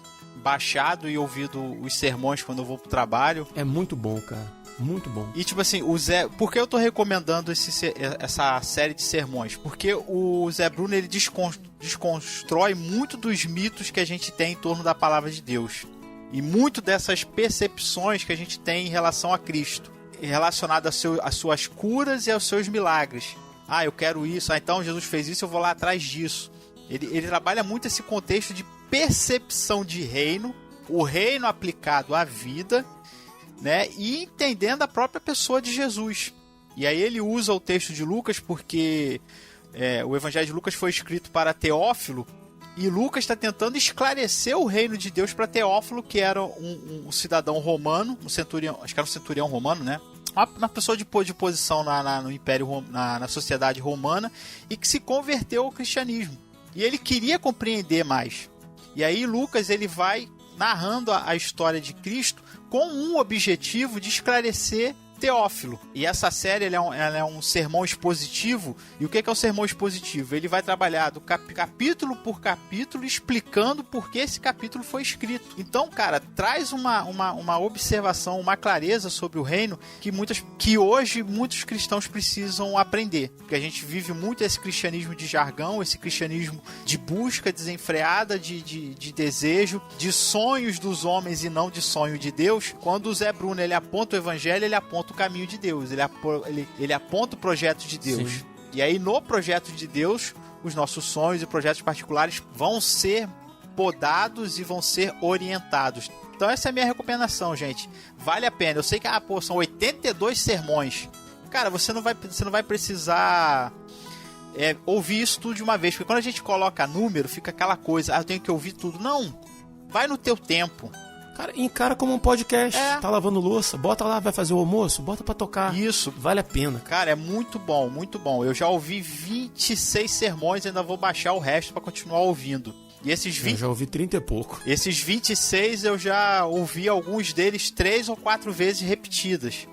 C: baixado e ouvido os sermões quando eu vou pro trabalho.
A: É muito bom, cara. Muito bom.
C: E tipo assim, o Zé... Por que eu tô recomendando essa série de sermões? Porque o Zé Bruno, ele desconstrói muito dos mitos que a gente tem em torno da palavra de Deus. E muito dessas percepções que a gente tem em relação a Cristo. Relacionado às suas curas e aos seus milagres. Eu quero isso, então Jesus fez isso, eu vou lá atrás disso. Ele trabalha muito esse contexto de percepção de reino, o reino aplicado à vida, né, e entendendo a própria pessoa de Jesus. E aí ele usa o texto de Lucas porque o Evangelho de Lucas foi escrito para Teófilo, e Lucas está tentando esclarecer o reino de Deus para Teófilo, que era um cidadão romano, um centurião, acho que era um centurião romano, né? Uma pessoa de posição no Império, na sociedade romana, e que se converteu ao cristianismo. E ele queria compreender mais. E aí Lucas ele vai narrando a história de Cristo com um objetivo de esclarecer Teófilo. E essa série ela é um sermão expositivo. E o que é um sermão expositivo? Ele vai trabalhar do capítulo por capítulo, explicando por que esse capítulo foi escrito. Então, cara, traz uma observação, uma clareza sobre o reino que hoje muitos cristãos precisam aprender. Porque a gente vive muito esse cristianismo de jargão, esse cristianismo de busca desenfreada de desejo, de sonhos dos homens e não de sonho de Deus. Quando o Zé Bruno ele aponta o evangelho, ele aponta o caminho de Deus, ele aponta o projeto de Deus. Sim. E aí no projeto de Deus, os nossos sonhos e projetos particulares vão ser podados e vão ser orientados. Então essa é a minha recomendação, gente. Vale a pena. Eu sei que são 82 sermões. Cara, você não vai precisar ouvir isso tudo de uma vez, porque quando a gente coloca número, fica aquela coisa, eu tenho que ouvir tudo. Não, vai no teu tempo.
A: Cara, encara como um podcast. Tá lavando louça, bota lá, vai fazer o almoço, bota pra tocar.
C: Isso.
A: Vale a pena.
C: Cara, é muito bom, muito bom. Eu já ouvi 26 sermões e ainda vou baixar o resto pra continuar ouvindo. E esses
A: Eu já ouvi 30 e pouco.
C: Esses 26 eu já ouvi alguns deles 3 ou 4 vezes repetidas.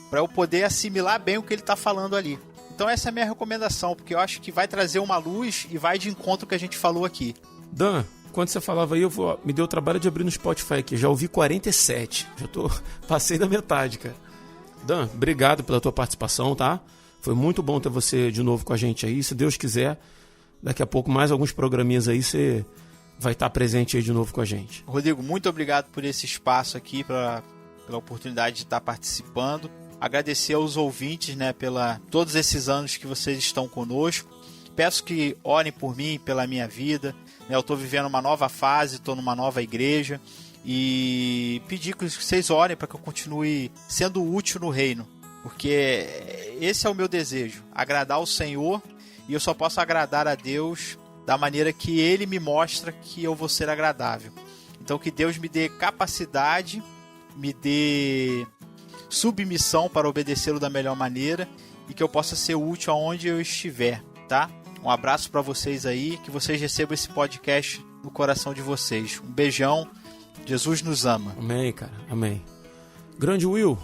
C: Pra eu poder assimilar bem o que ele tá falando ali. Então essa é a minha recomendação, porque eu acho que vai trazer uma luz e vai de encontro ao que a gente falou aqui.
A: Dan, quando você falava aí, me deu o trabalho de abrir no Spotify aqui. Já ouvi 47. Passei da metade, cara. Dan, obrigado pela tua participação, tá? Foi muito bom ter você de novo com a gente aí. Se Deus quiser, daqui a pouco mais alguns programinhas aí, você vai estar presente aí de novo com a gente.
C: Rodrigo, muito obrigado por esse espaço aqui, pela oportunidade de estar participando. Agradecer aos ouvintes, né, todos esses anos que vocês estão conosco. Peço que orem por mim, pela minha vida. Eu estou vivendo uma nova fase, estou numa nova igreja. E pedir que vocês orem para que eu continue sendo útil no reino. Porque esse é o meu desejo, agradar o Senhor. E eu só posso agradar a Deus da maneira que Ele me mostra que eu vou ser agradável. Então que Deus me dê capacidade, me dê submissão para obedecê-lo da melhor maneira. E que eu possa ser útil aonde eu estiver, tá? Um abraço para vocês aí, que vocês recebam esse podcast no coração de vocês. Um beijão, Jesus nos ama.
A: Amém, cara, amém. Grande Will,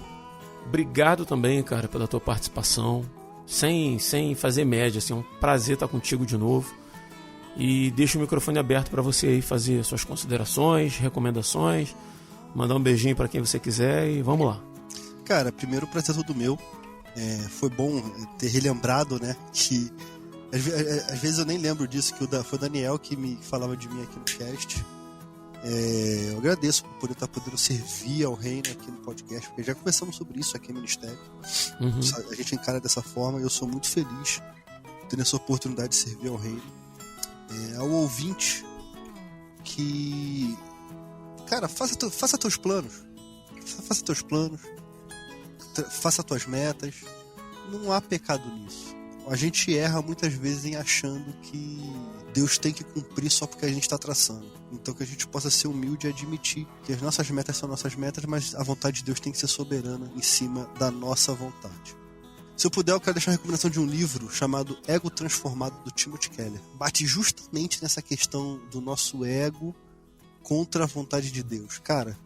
A: obrigado também, cara, pela tua participação. Sem fazer média, assim, é um prazer estar contigo de novo. E deixo o microfone aberto para você aí fazer suas considerações, recomendações, mandar um beijinho para quem você quiser e vamos lá.
B: Cara, primeiro o prazer todo meu. Foi bom ter relembrado, né, que às vezes eu nem lembro disso, que foi o Daniel que me falava de mim aqui no cast. Eu agradeço por poder estar podendo servir ao reino aqui no podcast, porque já conversamos sobre isso aqui no Ministério. A gente encara dessa forma e eu sou muito feliz tendo essa oportunidade de servir ao reino. Ao ouvinte que, cara, faça teus planos, faça tuas metas. Não há pecado nisso. A gente erra muitas vezes em achando que Deus tem que cumprir só porque a gente está traçando. Então que a gente possa ser humilde e admitir que as nossas metas são nossas metas, mas a vontade de Deus tem que ser soberana em cima da nossa vontade. Se eu puder, eu quero deixar uma recomendação de um livro chamado Ego Transformado, do Timothy Keller. Bate justamente nessa questão do nosso ego contra a vontade de Deus. Cara,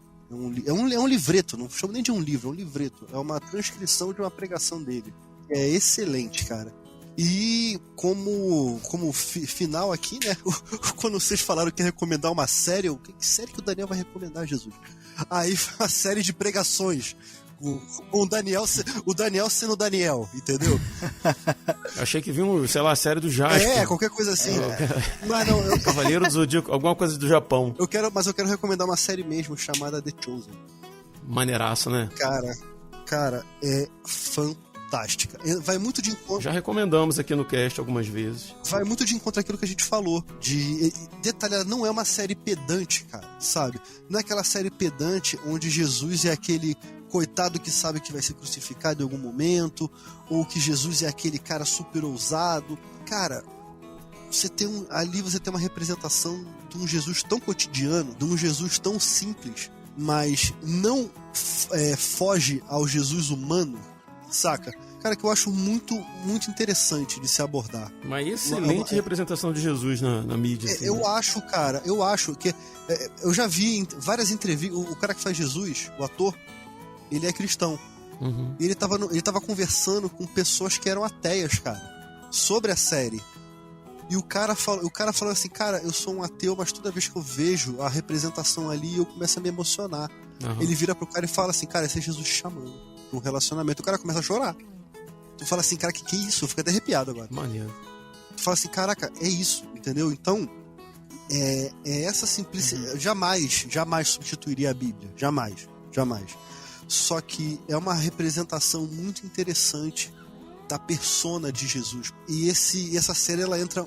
B: é um livreto, não chamo nem de um livro, é um livreto. É uma transcrição de uma pregação dele. É excelente, cara. E como final aqui, né? Quando vocês falaram que ia recomendar uma série, que série que o Daniel vai recomendar, Jesus? Aí foi uma série de pregações. Com o Daniel sendo o Daniel, entendeu?
A: Eu achei que vinha, sei lá, a série do Jasper.
B: Qualquer coisa assim. Mas não,
A: Cavaleiro do Zodíaco, alguma coisa do Japão.
B: Mas eu quero recomendar uma série mesmo chamada The Chosen.
A: Maneiraço, né?
B: Cara, é fantástica. Vai muito de encontro.
A: Já recomendamos aqui no cast algumas vezes.
B: Vai muito de encontro àquilo que a gente falou. Detalhar, não é uma série pedante, cara, sabe? Não é aquela série pedante onde Jesus é aquele coitado que sabe que vai ser crucificado em algum momento, ou que Jesus é aquele cara super ousado. Cara, ali você tem uma representação de um Jesus tão cotidiano, de um Jesus tão simples, mas não foge ao Jesus humano, saca? Cara, que eu acho muito, muito interessante de se abordar.
A: Uma excelente representação de Jesus na mídia. Assim,
B: eu acho, cara, que... eu já vi em várias entrevistas... O cara que faz Jesus, o ator, ele é cristão.
A: Uhum.
B: E ele tava conversando com pessoas que eram ateias, cara, sobre a série. E o cara falou assim, cara, eu sou um ateu, mas toda vez que eu vejo a representação ali, eu começo a me emocionar.
A: Uhum.
B: Ele vira pro cara e fala assim, cara, esse é Jesus te chamando pra um relacionamento. O cara começa a chorar. Tu fala assim, cara, que isso? Eu fico até arrepiado agora.
A: Maneiro.
B: Tu fala assim, caraca, é isso, entendeu? Então, é essa simplicidade.
A: Uhum.
B: Jamais substituiria a Bíblia. Jamais. Só que é uma representação muito interessante da persona de Jesus. E essa série, ela entra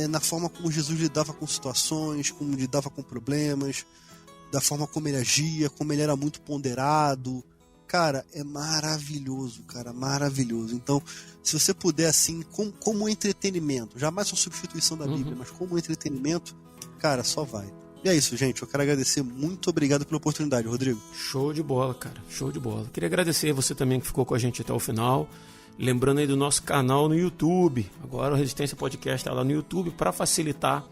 B: na forma como Jesus lidava com situações, como lidava com problemas, da forma como ele agia, como ele era muito ponderado. Cara, é maravilhoso, cara, maravilhoso. Então, se você puder, assim, como entretenimento, jamais uma substituição da Bíblia, mas como entretenimento, cara, só vai. E é isso, gente. Eu quero agradecer. Muito obrigado pela oportunidade, Rodrigo.
A: Show de bola, cara. Show de bola. Queria agradecer a você também que ficou com a gente até o final. Lembrando aí do nosso canal no YouTube. Agora o Resistência Podcast está lá no YouTube para facilitar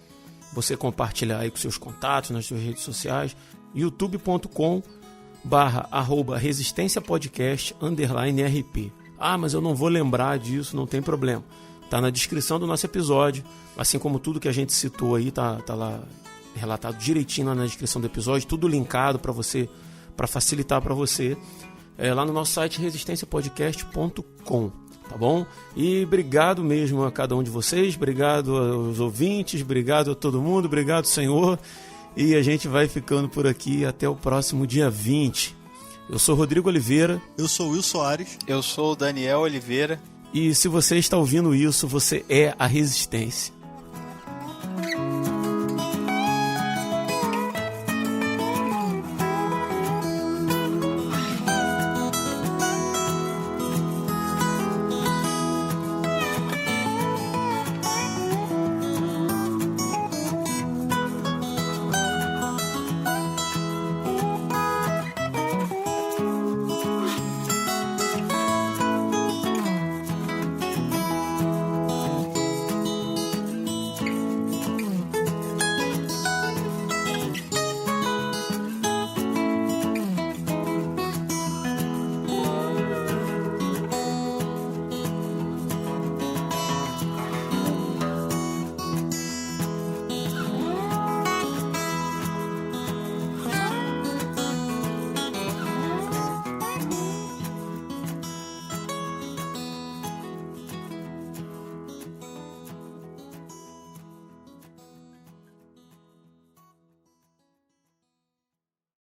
A: você compartilhar aí com seus contatos nas suas redes sociais. youtube.com/resistênciapodcast_RP. Ah, mas eu não vou lembrar disso, não tem problema. Tá na descrição do nosso episódio, assim como tudo que a gente citou aí, tá lá relatado direitinho lá na descrição do episódio, tudo linkado para você, para facilitar para você, lá no nosso site resistenciapodcast.com, tá bom? E obrigado mesmo a cada um de vocês, obrigado aos ouvintes, obrigado a todo mundo, obrigado, Senhor. E a gente vai ficando por aqui até o próximo dia 20. Eu sou Rodrigo Oliveira.
B: Eu sou Will Soares.
C: Eu sou o Daniel Oliveira.
A: E se você está ouvindo isso, você é a Resistência.